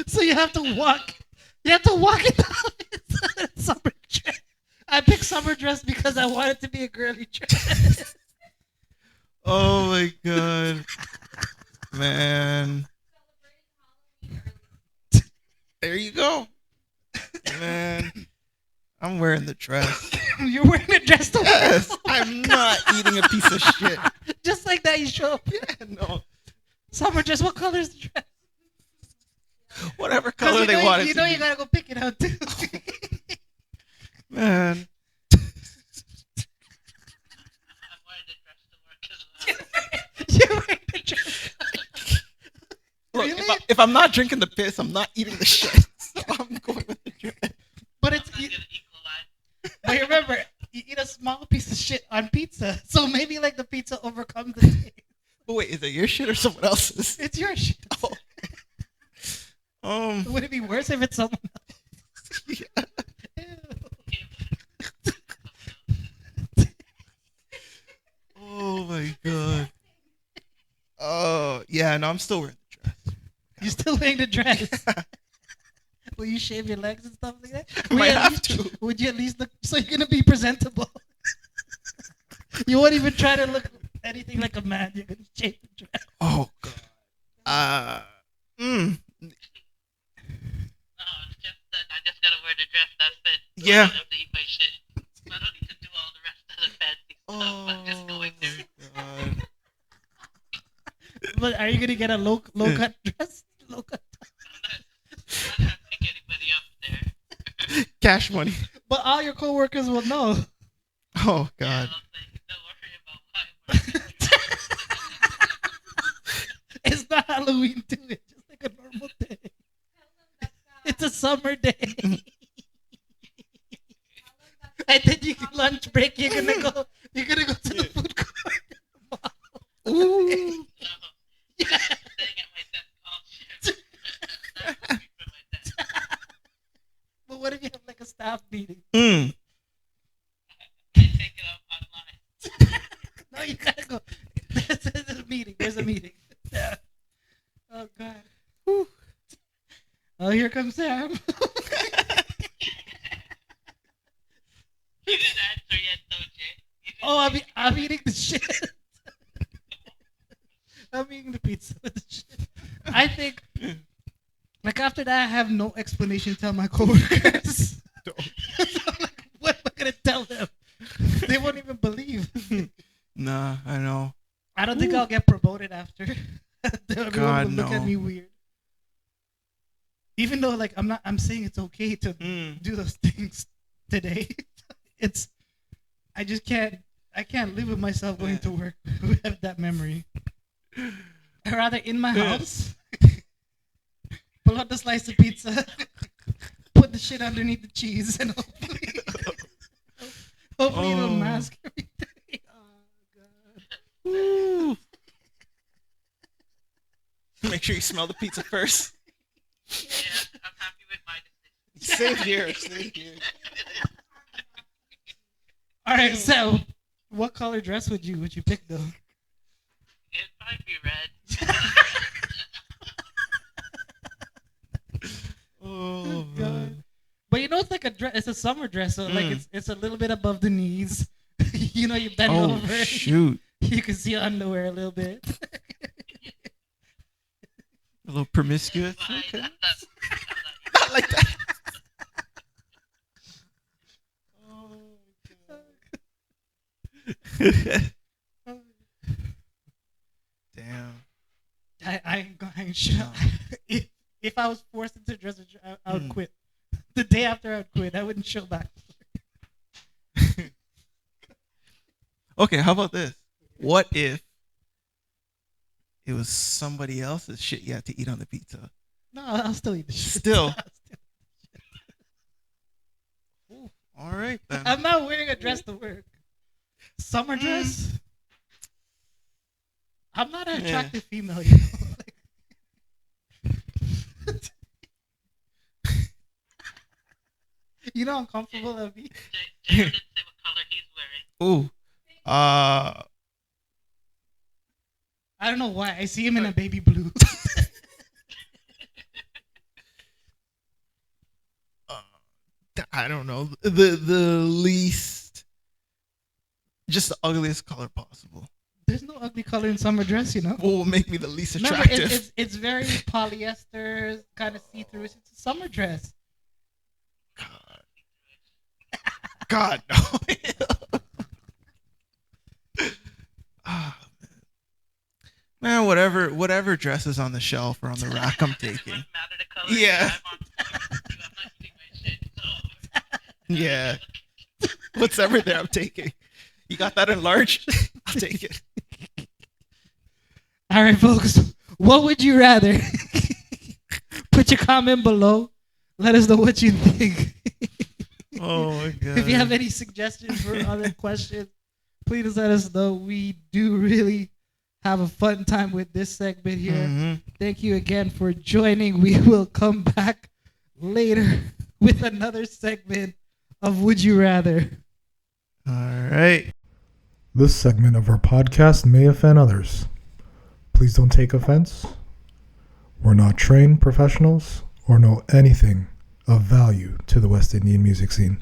So you have to walk. You have to walk it down. Summer dress. I picked summer dress because I wanted to be a girly dress. Oh my God. Man. There you go. Man. I'm wearing the dress. You're wearing a dress to Yes. I'm not eating a piece of shit. Just like that, you show up. Yeah, no. Summer dress. What color is the dress? Whatever color they want it you to know be. you gotta go pick it out too. Man. I'm wearing the dress to work as well. You're wearing a dress. Look, Really? if I'm not drinking the piss, I'm not eating the shit. So I'm going with the dress. But it's I'm not gonna equalize. but remember, you eat a small piece of shit on pizza, so maybe like the pizza overcomes the taste. But wait, is it your shit or someone else's? It's your shit. Oh. Would it be worse if it's someone else? Yeah. Ew. Oh my God. Oh yeah, no, I'm still wearing the dress. You still wearing the dress? Will you shave your legs and stuff like that? Might you at have least- to. Would you at least look? So you're gonna be presentable. You won't even try to look anything like a man. You're gonna shave the dress. Oh God. No, it's just that I just gotta wear the dress. That's it. So Yeah. I don't have to eat my shit. I don't need to do all the rest of the fancy stuff. I'm just going there. God. But are you gonna get a low cut dress? Low cut. I'm not picking anybody up there. Cash money. But all your coworkers will know. Oh Yeah, God. I'll say, don't worry about why I'm wearing the dress. It's not Halloween too. It's just like a normal day. It's a summer day. And then you lunch break. You're gonna go to the food court. Ooh. No, staying at my desk all shift. Not moving from my desk. But what if you have like a staff meeting? Mm. I take it up online. No, you gotta go. There's a meeting. There's a meeting. Yeah. Oh God. Whew. Oh, here comes Sam. You didn't answer yet, though, Jay. You didn't Oh, say- I'm eating the shit. I'm eating the pizza with the shit. I think, like after that, I have no explanation to tell my coworkers. So I'm like, what am I gonna tell them? They won't even believe. Nah, I know. I don't think I'll get promoted after. Everyone God, will look at no. me weird. even though like I'm saying it's okay to do those things today. It's I just can't live with myself going to work with that memory. I'd rather in my house pull out the slice of pizza, put the shit underneath the cheese, and hopefully it'll mask everything. Ooh. Make sure you smell the pizza first. Yeah, I'm happy with my decision. Same here. Same here. All right, so what color dress would you pick though? It'd probably be red. Oh God. But you know it's like a dress. It's a summer dress, so like it's a little bit above the knees. You know, you bend over. Oh shoot! You can see your underwear a little bit. A little promiscuous. But Okay. I'm Not like that. Damn. I ain't sure. If I was forced into a dress, I would quit. The day after I would quit, I wouldn't show back. Okay, how about this? What if it was somebody else's shit you had to eat on the pizza? No, I'll still eat the shit. Still. Ooh, all right then. I'm not wearing a dress to work. Summer dress? I'm not an attractive female, you know. You know how uncomfortable that would be? Jared didn't say what color he's wearing. Ooh. I don't know why. I see him in a baby blue. I don't know. The least, just the ugliest color possible. There's no ugly color in summer dress, you know. What will make me the least Remember, attractive? it's very polyester, kind of see-through. It's a summer dress. God no. Ah, man, whatever dress is on the shelf or on the rack, I'm It taking. wouldn't matter the color. Yeah. I'm not eating my shit. So. Yeah. Whatever there, I'm taking. You got that in large? I'll take it. All right, folks. What would you rather? Put your comment below. Let us know what you think. Oh my god. If you have any suggestions for other questions, please let us know. We do really have a fun time with this segment here. Mm-hmm. Thank you again for joining. We will come back later with another segment of Would You Rather. All right. This segment of our podcast may offend others. Please don't take offense. We're not trained professionals or know anything of value to the West Indian music scene.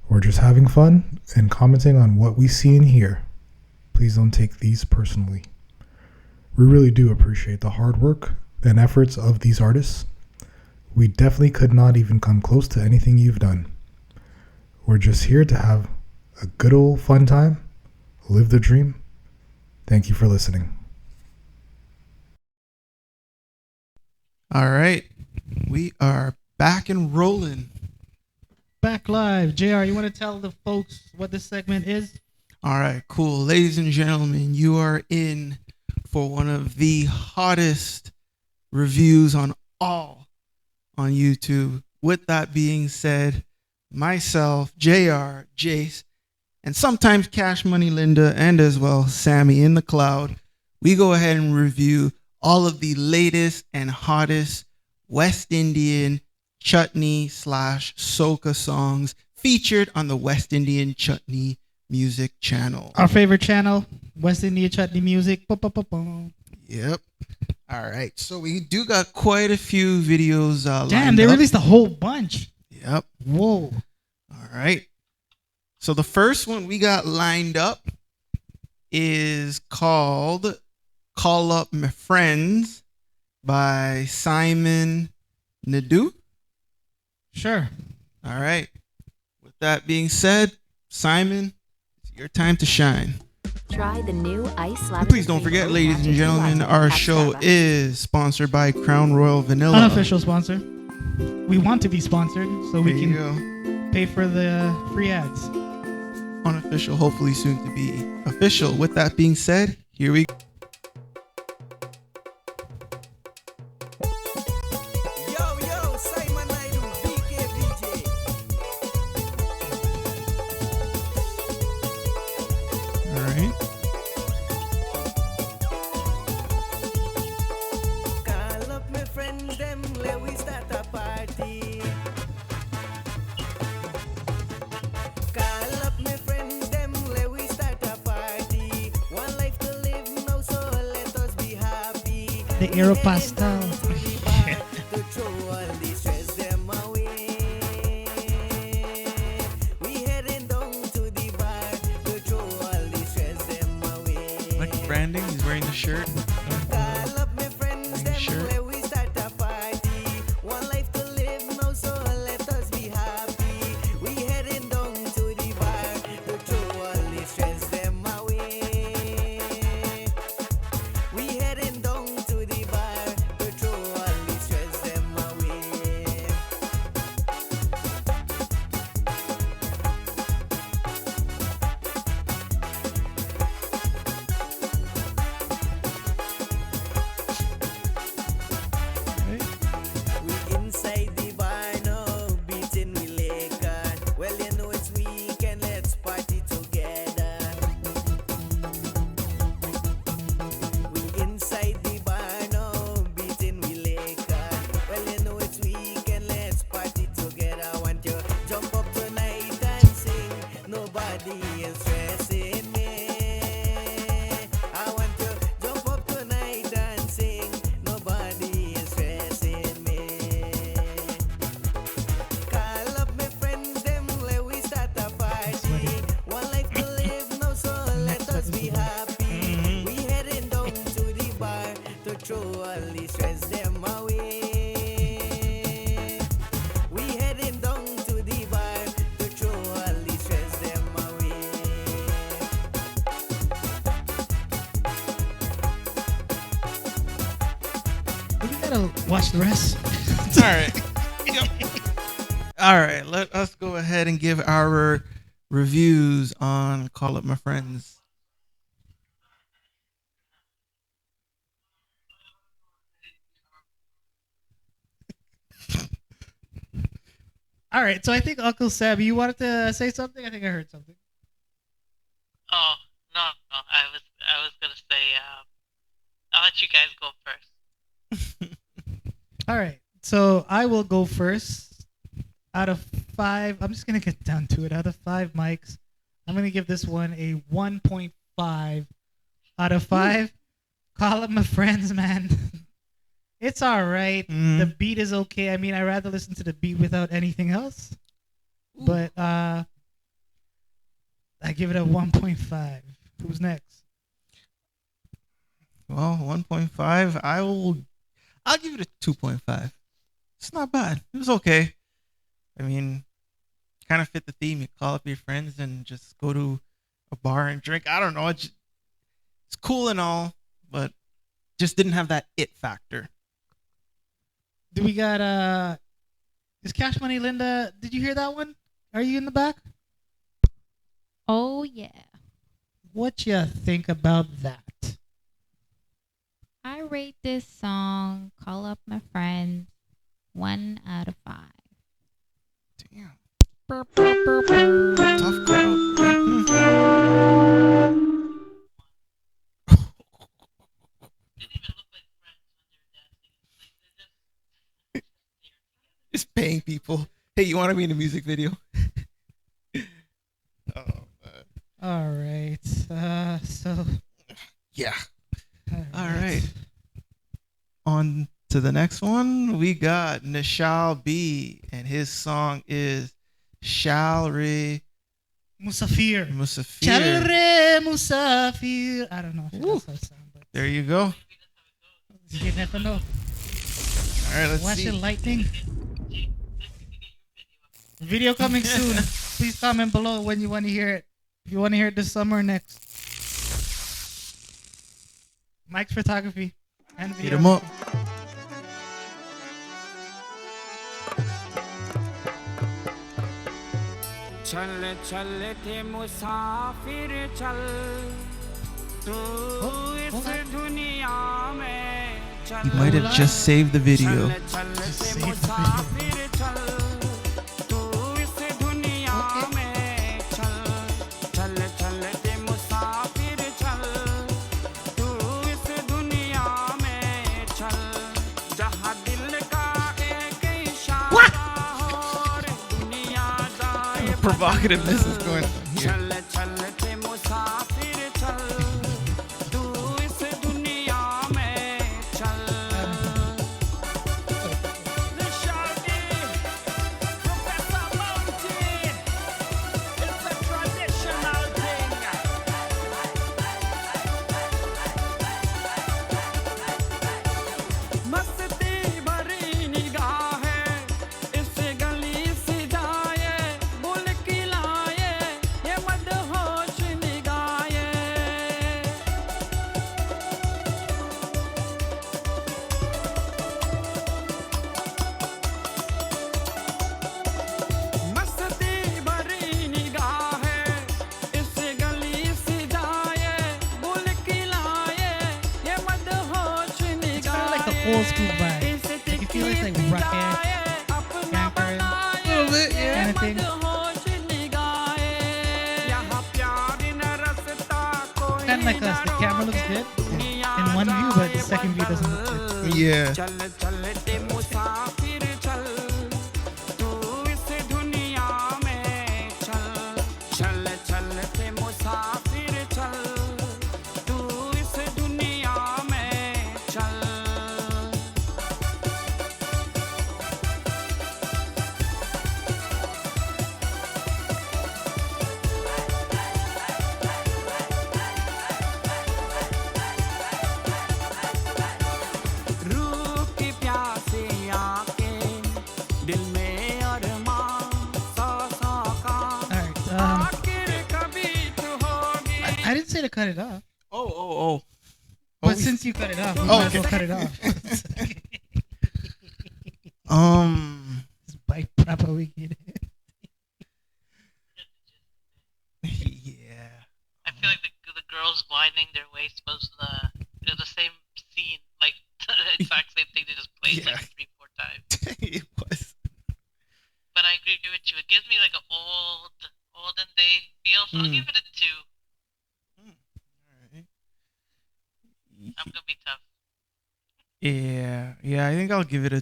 We're just having fun and commenting on what we see and hear. Please don't take these personally. We really do appreciate the hard work and efforts of these artists. We definitely could not even come close to anything you've done. We're just here to have a good old fun time, live the dream. Thank you for listening. All right. We are back and rolling. Back live. JR, you want to tell the folks what this segment is? All right, cool. Ladies and gentlemen, you are in for one of the hottest reviews on YouTube. With that being said, myself, JR, Jace, and sometimes Cash Money Linda, and as well Sammy in the cloud, we go ahead and review all of the latest and hottest West Indian chutney / soca songs featured on the West Indian Chutney music channel. Our favorite channel, West Indian Chutney Music. Ba-ba-ba-ba. Yep. All right. So we do got quite a few videos. Damn, they released a whole bunch. Yep. Whoa. All right. So the first one we got lined up is called "Call Up My Friends" by Simon Naidu. Sure. All right. With that being said, Simon, it's your time to shine. Try the new Ice And Lavender. please don't forget, ladies and gentlemen, our show is sponsored by Crown Royal Vanilla. Unofficial sponsor. We want to be sponsored so we There you can pay for the free ads. Unofficial, hopefully soon to be official. With that being said, here we go. Yo, Simon Naidu, BKVJ. All right. Call up my friends, them, let we start a party. Call up my friends, them, let we start a party. One life to live now, so let us be happy. The Aeropostale. To throw all the stress them away. We heading down to the bar to throw all the stress them away. Like branding, he's wearing the shirt. Call up my friends, them, Sure. let we start a party. One life to live now, so let us be happy. We heading down to the bar to throw all the stress them away. We heading down to the bar to throw all the stress them away. We inside the bar now, beating we liquor. Well, you know it's weekend, let's party together. We inside the bar now, beating we liquor. Well, you know it's weekend, let's party together. Want you jump up tonight and sing. Nobody is stressing me. I want you jump up tonight and sing. Nobody is stressing me. Call up my friends, them, let we start a party. One life to live now, so let us be happy. We heading down to the bar to throw all the stress them away. We heading down to the bar to throw all the stress them away. We gotta watch the rest. All right. Yep. All right. Let us go ahead and give our reviews on Call Up My Friends. All right, so I think Uncle Sam, you wanted to say something? I think I heard something. Oh no, I was gonna say I'll let you guys go first. All right, so I will go first. Out of 5, I'm just gonna get down to it. Out of 5 mics, I'm gonna give this one a 1.5 out of 5. Call Up My Friends, man. It's all right. The beat is okay. I mean, I'd rather listen to the beat without anything else. But I give it a 1.5. Who's next? Well, 1.5. I'll give it a 2.5. It's not bad. It was okay. I mean, kind of fit the theme. You call up your friends and just go to a bar and drink. I don't know. It's cool and all, but just didn't have that it factor. Do we got is Cash Money Linda? Did you hear that one? Are you in the back? Oh yeah. What you think about that? I rate this song, Call Up My Friends, 1 out of 5. Damn. Tough crowd. Just paying people. Hey, you want to be in a music video? Oh, man. All right. So. Yeah. All right. On to the next one. We got Nishal B, and his song is Chal Re Musafir. Musafir. Chal Re Musafir. I don't know if that's how it sounds, but There you go. you never know. All right, let's Watching see. lightning. Video coming soon. Please comment below when you want to hear it. If you want to hear it this summer or next. Mike's photography and Hit video. him up. चल चल थे मुसाफिर चल तू इस दुनिया में चल You might have just saved the video. चल थे मुसाफिर चल तू इस दुनिया में चल चल चल थे मुसाफिर चल तू इस दुनिया में चल जहाँ दिल का एक इशारा और दुनिया जाए Provocativeness is going on here. चल चल थे मुसाफिर चल तू इस दुनिया में चल Nishal, Professor Mountain, it's a traditional thing. मस्ती भरी निगाहें इस गली से जाए बुल किलाए ये मदहोश निगाहें मस्ती भरी निगाहें इस गली से जाए बुल किलाए ये मदहोश Like the old school vibe. Like you feel it's like rocket, campers, little bit, yeah. kind of thing. Kind of like us. The camera looks good in one view, but the second view doesn't look good. Yeah. चल चल ते मुसाफिर चल तू इस दुनिया में चल चल चल ते मुसाफिर चल तू इस दुनिया में चल रूह की प्यासी आंखें दिल में अरमान सौ सौ का Alright. आखिर कभी तो होगी I didn't say to cut it off, Oh. but since you cut it off, we Oh, might as well okay. cut it off. Just bite proper weekend. Yeah. I feel like the girls winding their waist was the same scene, like the exact same thing. They just played Yeah. like 3-4 times. It was. But I agree with you. It gives me like an olden day feel, so I'll give it a 2. Alright. I'm gonna be tough. Yeah. I think I'll give it a.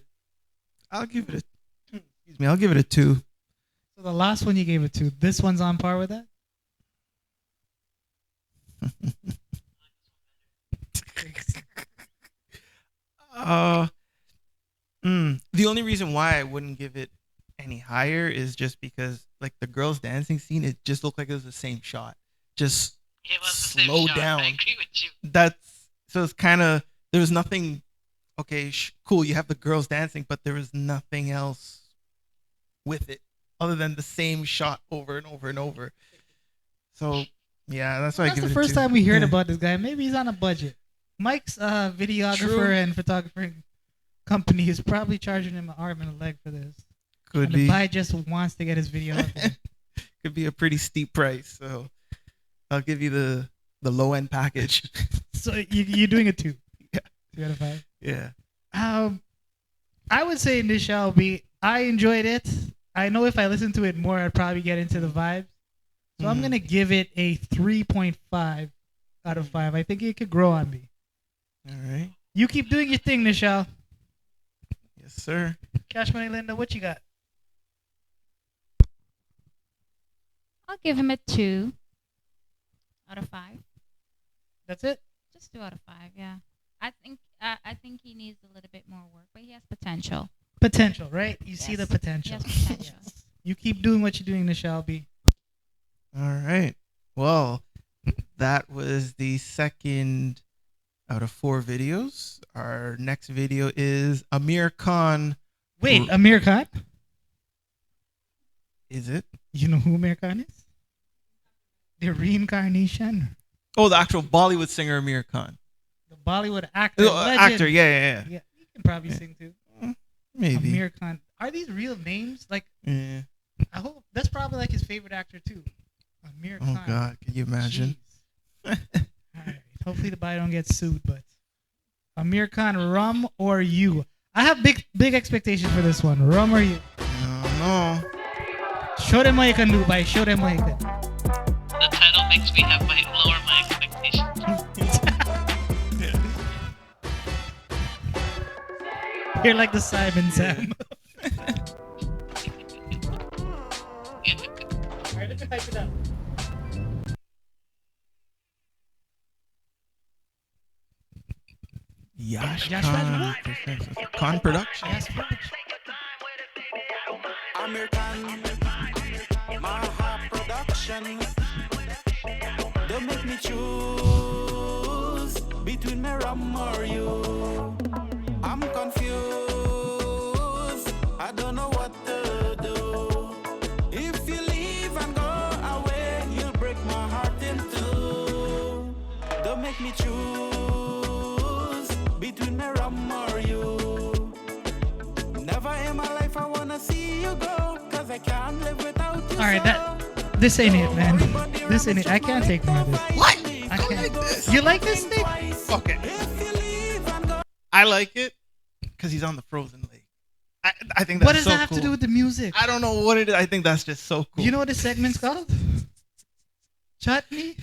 Excuse me. I'll give it a 2. So the last one you gave it to, this one's on par with that? The only reason why I wouldn't give it any higher is just because, like, the girls dancing scene, it just looked like it was the same shot. Just It was the same slow shot. down. I agree with you. So it's kind of, there was nothing. Okay, cool. You have the girls dancing, but there was nothing else with it other than the same shot over and over and over. So yeah, that's why I That's give the it a first 2. time we heard Yeah. about this guy. Maybe he's on a budget. Mike's videographer True. and photographer company is probably charging him an arm and a leg for this. Could And be. the guy just wants to get his video out there. Could be a pretty steep price. So I'll give you the low end package. So you're doing a 2. Yeah. 2 out of 5. Yeah. I would say Nishal, I enjoyed it. I know if I listened to it more, I'd probably get into the vibes. So I'm gonna give it a 3.5 out of 5. I think it could grow on me. All right. You keep doing your thing, Nishal. Yes, sir. Cash Money Linda, what you got? I'll give him a 2 out of 5. That's it? Just 2 out of 5. Yeah. I think he needs a little bit more work, but he has potential. Potential, right? You see the Yes. potential. He has potential. Yes. You keep doing what you're doing, Nishal B. All right. Well, that was the second out of 4 videos. Our next video is Amir Khan. Wait, Amir Khan? Is it? You know who Amir Khan is? The reincarnation. Oh, the actual Bollywood singer Amir Khan. Bollywood actor. Oh, legend. actor, yeah. Yeah, he can probably Yeah. sing too. Maybe. Amir Khan. Are these real names? Like, Yeah. I hope that's probably like his favorite actor too. Amir Oh Khan. God, can you imagine? Jeez. Alright. Hopefully the guy don't get sued, but Amir Khan, rum or you? I have big expectations for this one. Rum or you? No. Show them what you can do, bhai. Show them what you can. The title makes me have my lower my expectations. You're like the Simon Sam. Alright, let me hype it up. Yash Yash Khan. Khan Production. Yes, Raj. American, Maha Production. Don't make me choose between me rum or you. I'm confused. I don't know what to do. If you leave and go away, you'll break my heart in two. Don't make me choose between me rum or you. Never in my life I wanna see you go, 'cause I can't live without you. Alright, this ain't it, man. This ain't it. I can't take more of this. What? I don't can't. like this. You like this thing? Fuck it. I like it because he's on the frozen lake. I think that's What does so that have cool. to do with the music? I don't know what it is. I think that's just so cool. You know what this segment's called? Chutney?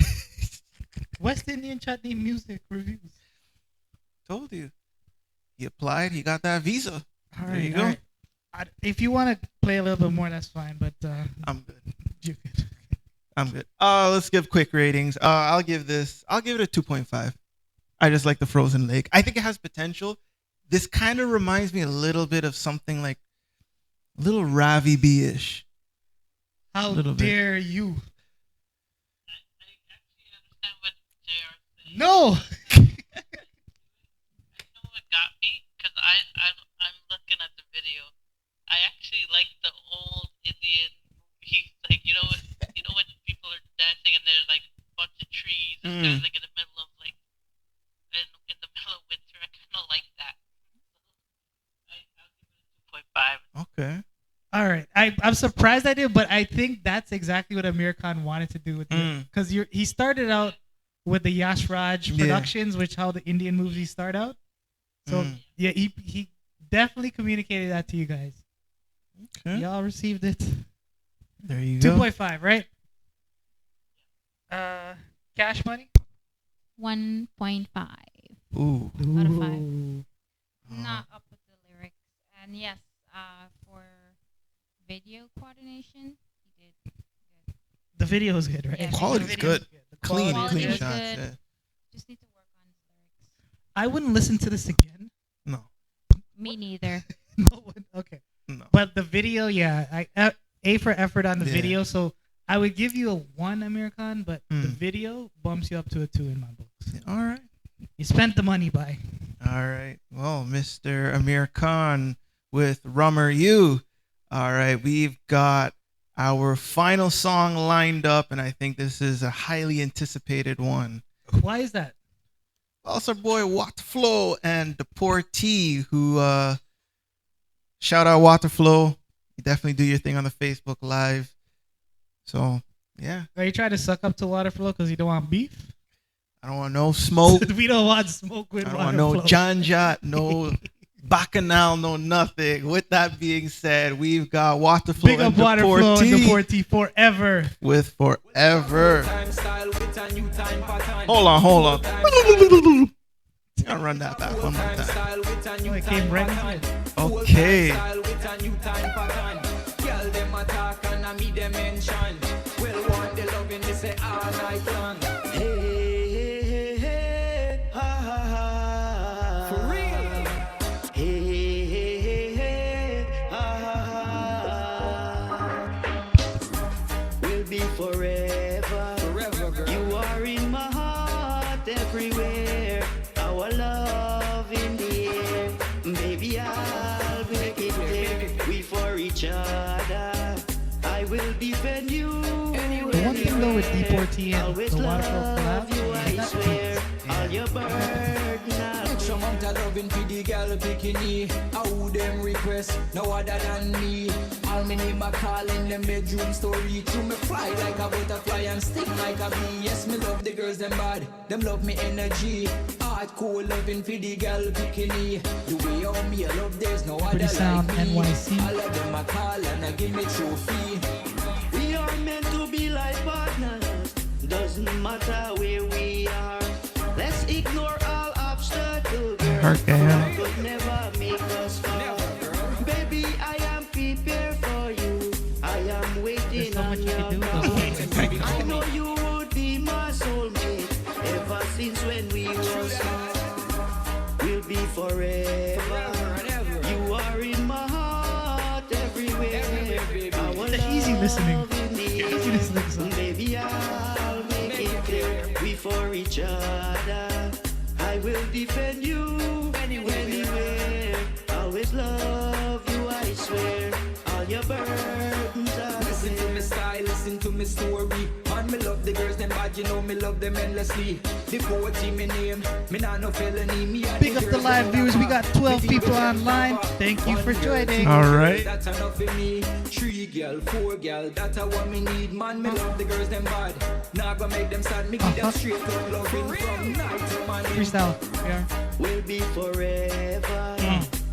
West Indian chutney music reviews. Told you. He applied. He got that visa. There you go. alright. If you want to play a little bit more, that's fine. But I'm good. you're good. I'm good. Let's give quick ratings. I'll give it a 2.5. I just like the frozen lake. I think it has potential. This kind of reminds me a little bit of something like a little Ravi B-ish. How Little bit. dare you? I actually understand what JR is saying. No! You know what got me? Because I'm looking at the video. I actually like the old Indian movies. Like, you know when people are dancing and there's like a bunch of trees and there's like in the middle of like in the middle of winter. I kind of like that. I'll give it a 2.5. Okay. All right, I'm surprised I did, but I think that's exactly what Amir Khan wanted to do with it. Because he started out with the Yash Raj Productions, which how the Indian movies start out. So yeah, he definitely communicated that to you guys. Okay. Y'all received it. There you go. 2.5, right? Cash money. 1.5 Ooh. out of 5. Not up with the lyrics. And yes, for video coordination, he did good. The video is good, right? Yeah, Quality's The video is good. The Clean quality is shots. good. Yeah. Just need to work on his lyrics. I wouldn't listen to this again. No. Me neither. No one. Okay. No. But the video, yeah, A for effort on the Yeah. video. So I would give you a 1, Amir Khan, but the video bumps you up to a 2 in my books. All right. You spent the money, by. All right. Well, Mr. Amir Khan with Rummer You. All right. We've got our final song lined up, and I think this is a highly anticipated one. Why is that? Well, it's our boy Waterflow and Deportee, who shout out Waterflow. You definitely do your thing on the Facebook Live. So, yeah. Are you trying to suck up to Waterflow because you don't want beef? I don't want no smoke. We don't want smoke with I don't Waterflow. want no janjat, no bacchanal, no nothing. With that being said, we've got Waterflow Big up and Waterflow and Deportee Deportee forever. with Forever. Hold on. I'll run that back one more time. Oh, it came right into it. Okay. We'll be forever, girl. You are in my heart everywhere. Our love in the air. Baby, I'll make it clear. We for each other. I will defend you. The one thing though with Deportee and the Waterflow collab, I swear. All your burden I'll Extra amount of loving for the girl bikini. How them request, no other than me. All me name a call in them bedroom story. Through me fly like a butterfly and sting like a bee. Yes, me love the girls them bad, them love me energy. Hardcore loving for the girl bikini. The way how me I love there's no other Pretty Sound like me. NYC. All of them a call and I give me trophy. We are meant to be like partners. Doesn't matter where we are. Let's ignore all obstacles. Heart guy. Could never make us fall. Baby, I am prepared for you. I am waiting There's so much on you can do your with those call. things. I know you would be my soulmate. Ever since when we were small, we'll be forever. You are in my heart everywhere. Our It's an easy listening. love in the Easy listening song. Baby, I'll make it clear we for each other. I will defend you anywhere. Always love you, I swear. All your burdens are Listen to me style, listen to me story. Man, me love the girls, them bad, you know me love them endlessly. The poetry, me name, me not no felony. Me and Big up the girls, live them viewers. We got rapper. 12 Me people feel them online. rapper. Thank you for One girl, joining. two All girls, right. That's enough for me. 3 girl, 4 girl, that's what me need. Man, me love the girls, them bad. Now gonna make them sad, me give them straight up loving from night to morning. Freestyle. Yeah. will be forever.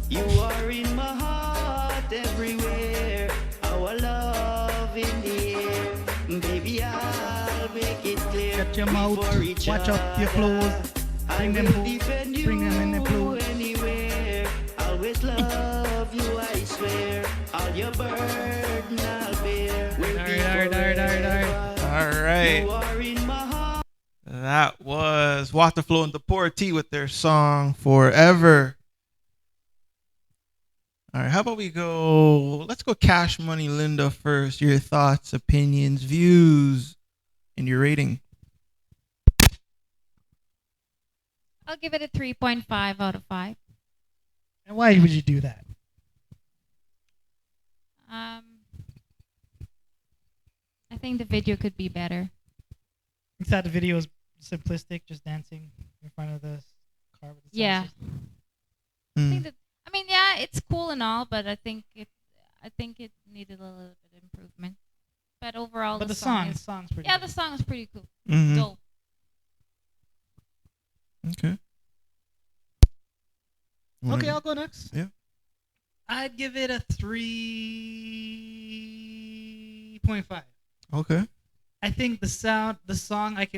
You are in my heart everywhere. Our love in the air. Baby, I'll make it clear. Shut your we mouth. for each Watch up your other. clothes. I Bring them will home. defend you Bring them in the blue. anywhere. Always love you, I swear. All your burden I'll bear. Will be forever. All right. You are in my heart. That was Waterflow and the Poor T with their song Forever. All right, how about we go? Let's go Cash Money Linda first. Your thoughts, opinions, views, and your rating. I'll give it a 3.5 out of 5. And why would you do that? I think the video could be better. You thought the video was simplistic, just dancing in front of the car with the sound Yeah. system? I think that, I mean, yeah, it's cool and all, but I think it needed a little bit of improvement. But overall, But the song's pretty yeah, good. the song is pretty cool. Mhm. Dope. Okay. Okay, I'll go next. Yeah. I'd give it a 3.5. Okay. I think the song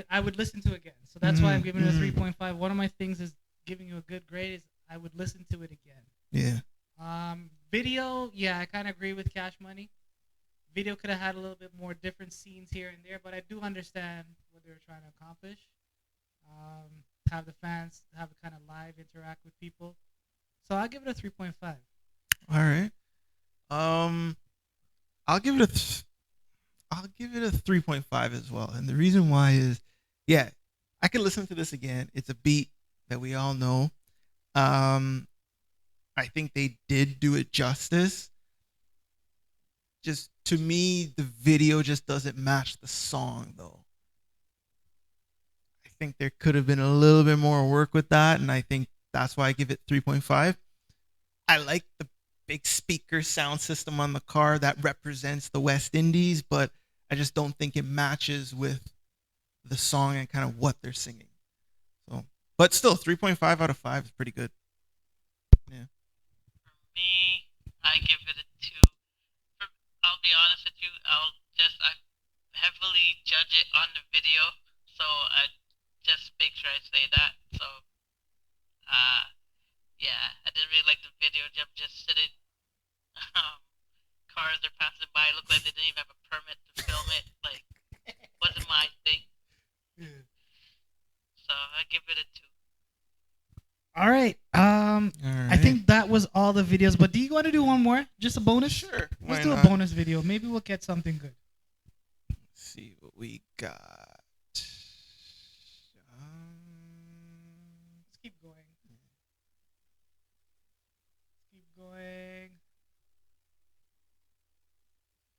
I would listen to again. So that's why I'm giving it a Mhm. 3.5. One of my things is giving you a good grade is I would listen to it again. Yeah. Video, yeah, I kind of agree with Cash Money. Video could have had a little bit more different scenes here and there, but I do understand what they were trying to accomplish. Have the fans have a kind of live interact with people. So I'll give it a 3.5. All right. I'll give it a 3.5 as well. And the reason why is, yeah, I could listen to this again. It's a beat that we all know. I think they did do it justice. Just to me, the video just doesn't match the song though. I think there could have been a little bit more work with that, and I think that's why I give it 3.5. I like the big speaker sound system on the car that represents the West Indies, but I just don't think it matches with the song and kind of what they're singing. So, but still, 3.5 out of 5 is pretty good. Yeah. For me, I give it a 2. I'll be honest with you, I heavily judge it on the video, so I just make sure I say that. So, yeah, I didn't really like the video. I'm just sitting, cars are passing by, look like they didn't even have a permit to film it. Like, wasn't my thing. So I give it a 2. All right. I think that was all the videos. But do you want to do one more? Just a bonus? Sure. Let's why do not? a bonus video. Maybe we'll get something good. Let's see what we got. Let's keep going. Keep going.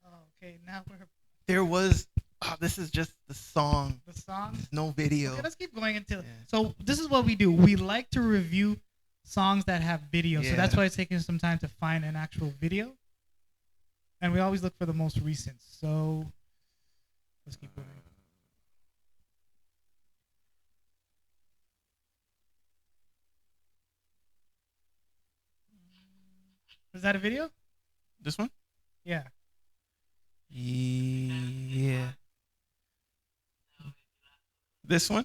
Oh, okay, now we're. There was Oh, this is just the song. The song. There's no video. Okay, let's keep going until. Yeah. So this is what we do. We like to review songs that have video. So that's Yeah. why it's taking some time to find an actual video. And we always look for the most recent. So let's keep going. Is that a video? This one? Yeah. Yeah. This one?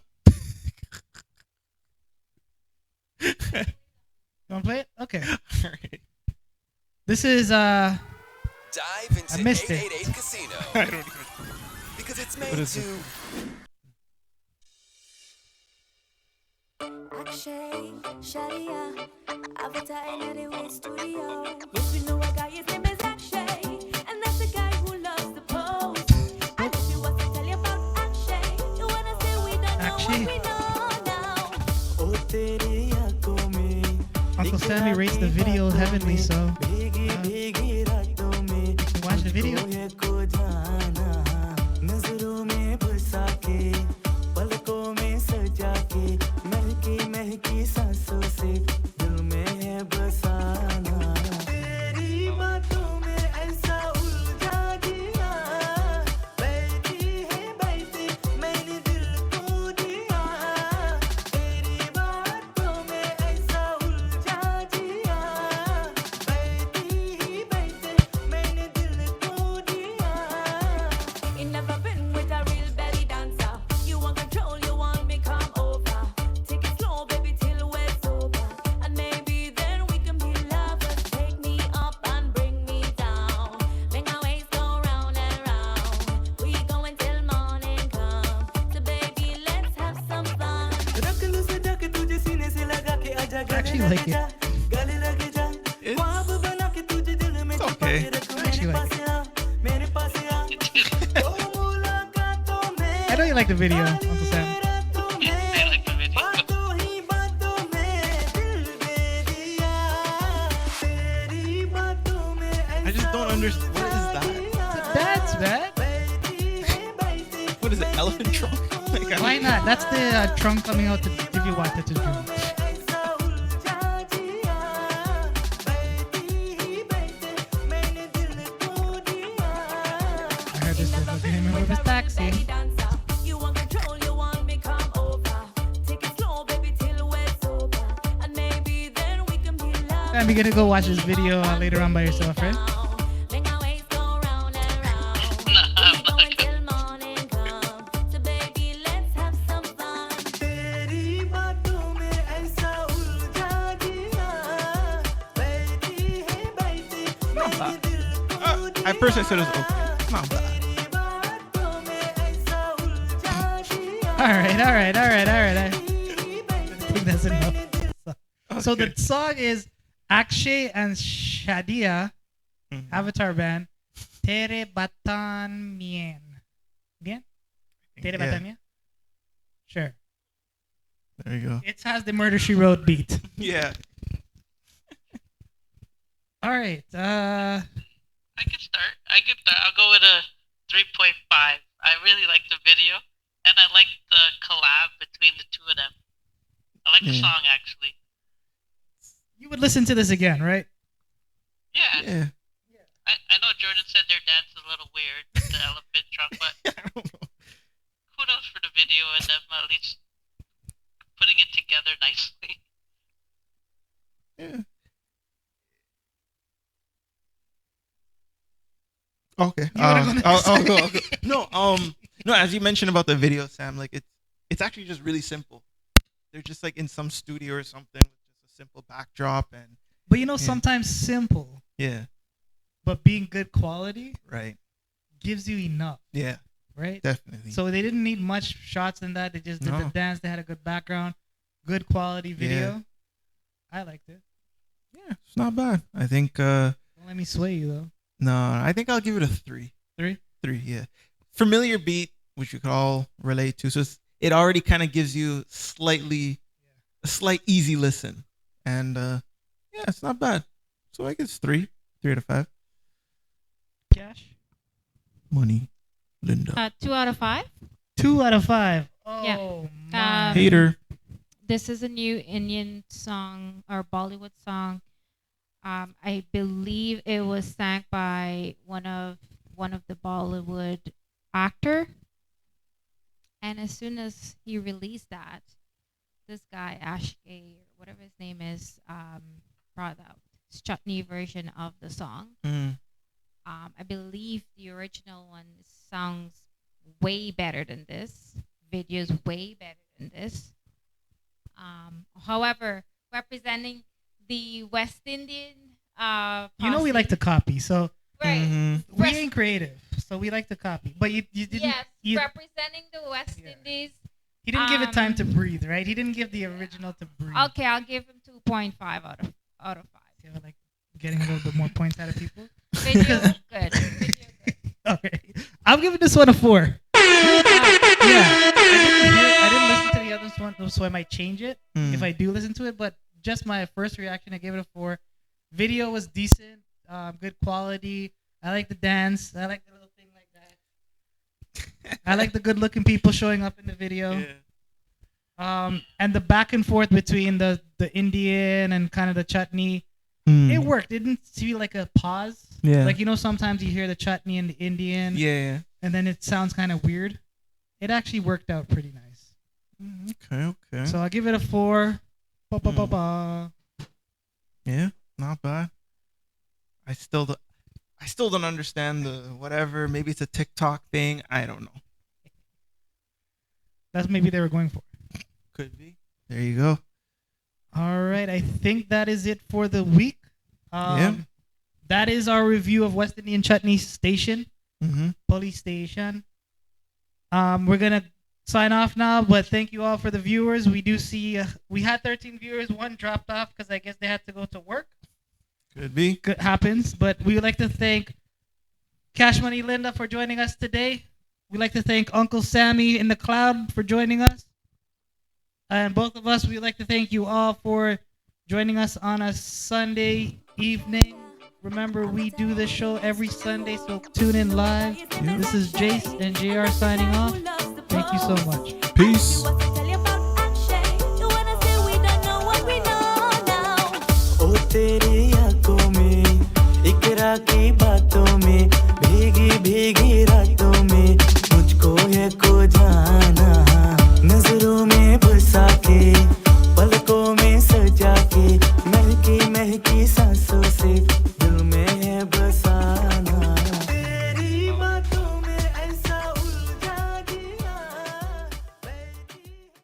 You want to play it? Okay. Alright. This is Dive into I missed it. 888 Casino. I don't even. Because it's What made is to. it? Akshay, Sharia, Avatar in the way studio. Yes, you know a guy, his name is Akshay, and that's the guy who loves the pose. And if you want to tell you about Akshay, you wanna say we don't Akshay. know what we know now. Uncle Sammy rates the video heavenly, so you can watch the video. You never been with a real belly dancer. You want control, you want me come over. Take it slow, baby, till we're sober. And maybe then we can be lovers. Take me up and bring me down. Make our ways go round and round. We go until morning come. So baby, let's have some fun. I actually like it. It's okay. I actually like it. I know you like the video, Uncle Sam. I like the video. I just don't understand. What is that? That's bad. What is it? Elephant trunk? Like, I Why don't- not? That's the trunk coming out to give you water to drink. I heard this one. Look at him in his taxi. Belly dancer. You want control, you want me come over. Take it slow, baby, till we're sober. And maybe then we can be lovers. Sam, you're gonna go watch this video later on by yourself, right? Make our ways go round and round. We go until morning come. So baby, let's have some fun. Not bad. At first I said it was okay. It's not bad. All right. I think that's enough. So the Okay. song is Akshay and Shadia, Mhm. Avatar band, Tere Batan Mien. Bien? Tere Yeah. Batan Mien? Sure. There you go. It has the Murder She Wrote beat. Yeah. All right. I can start. I'll go with a 3.5. I really like the video, and I like the collab between the two of them. I like the Yeah. song actually. You would listen to this again, right? Yeah. Yeah. I know Jordan said their dance is a little weird, the elephant trunk, but I don't know. kudos for the video and them at least putting it together nicely. Yeah. Okay. You wanna go next? I'll go. No. As you mentioned about the video, Sam, like it's actually just really simple. They're just like in some studio or something with just a simple backdrop and But you know, Yeah. sometimes simple, yeah, but being good quality right. gives you enough, Yeah, right? definitely. So they didn't need much shots in that. They just did the No. dance. They had a good background, good quality video. I liked it. yeah, it's not bad. I think Don't let me sway you though. no, I think I'll give it a 3. 3? 3, yeah. Familiar beat, which we could all relate to. So it already kind of gives you a slight easy listen. And yeah, it's not bad. So I guess 3 out of 5. Cash. Money. Linda. 2 out of 5. 2 out of 5. Yeah. Oh, my. Hater. This is a new Indian song or Bollywood song. I believe it was sang by one of the Bollywood actor. And as soon as he released that, this guy Ashkay, or whatever his name is, brought out his Chutney version of the song. Mm. I believe the original one sounds way better than this. Video's way better than this. However, representing the West Indian, You know we like to copy, so right. Mm-hmm. we ain't creative, so we like to copy. But you didn't. Yes, you, representing the West Indies. he didn't give it time to breathe, right? He didn't give the original to breathe. Okay, I'll give him 2.5 out of 5. So, like getting a little bit more points out of people. Video good. Video good. Okay, I'm giving this one a 4. I didn't listen to the other one, so I might change it if I do listen to it. But just my first reaction, I gave it a 4. Video was decent, good quality. I like the dance. I like the little thing like that. I like the good-looking people showing up in the video. Yeah. And the back and forth between the Indian and kind of the chutney, it worked. It didn't feel like a pause. Yeah. Like, you know, sometimes you hear the chutney and the Indian. Yeah. And then it sounds kind of weird. It actually worked out pretty nice. Okay. So I'll give it a 4. Ba-ba-ba-ba. Yeah, not bad. I still don't understand the whatever. Maybe it's a TikTok thing. I don't know. That's maybe they were going for. Could be. There you go. All right. I think that is it for the week. Yeah. That is our review of West Indian Chutney Station. Mm-hmm. Police Station. We're going to sign off now, but thank you all for the viewers. We do see we had 13 viewers. One dropped off because I guess they had to go to work. Could be. Good happens, but we would like to thank Cash Money Linda for joining us today. We'd like to thank Uncle Sammy in the cloud for joining us. And both of us, we'd like to thank you all for joining us on a Sunday evening. Remember, we do this show every Sunday, so tune in live. This is Jace and JR signing off. Thank you so much. Peace.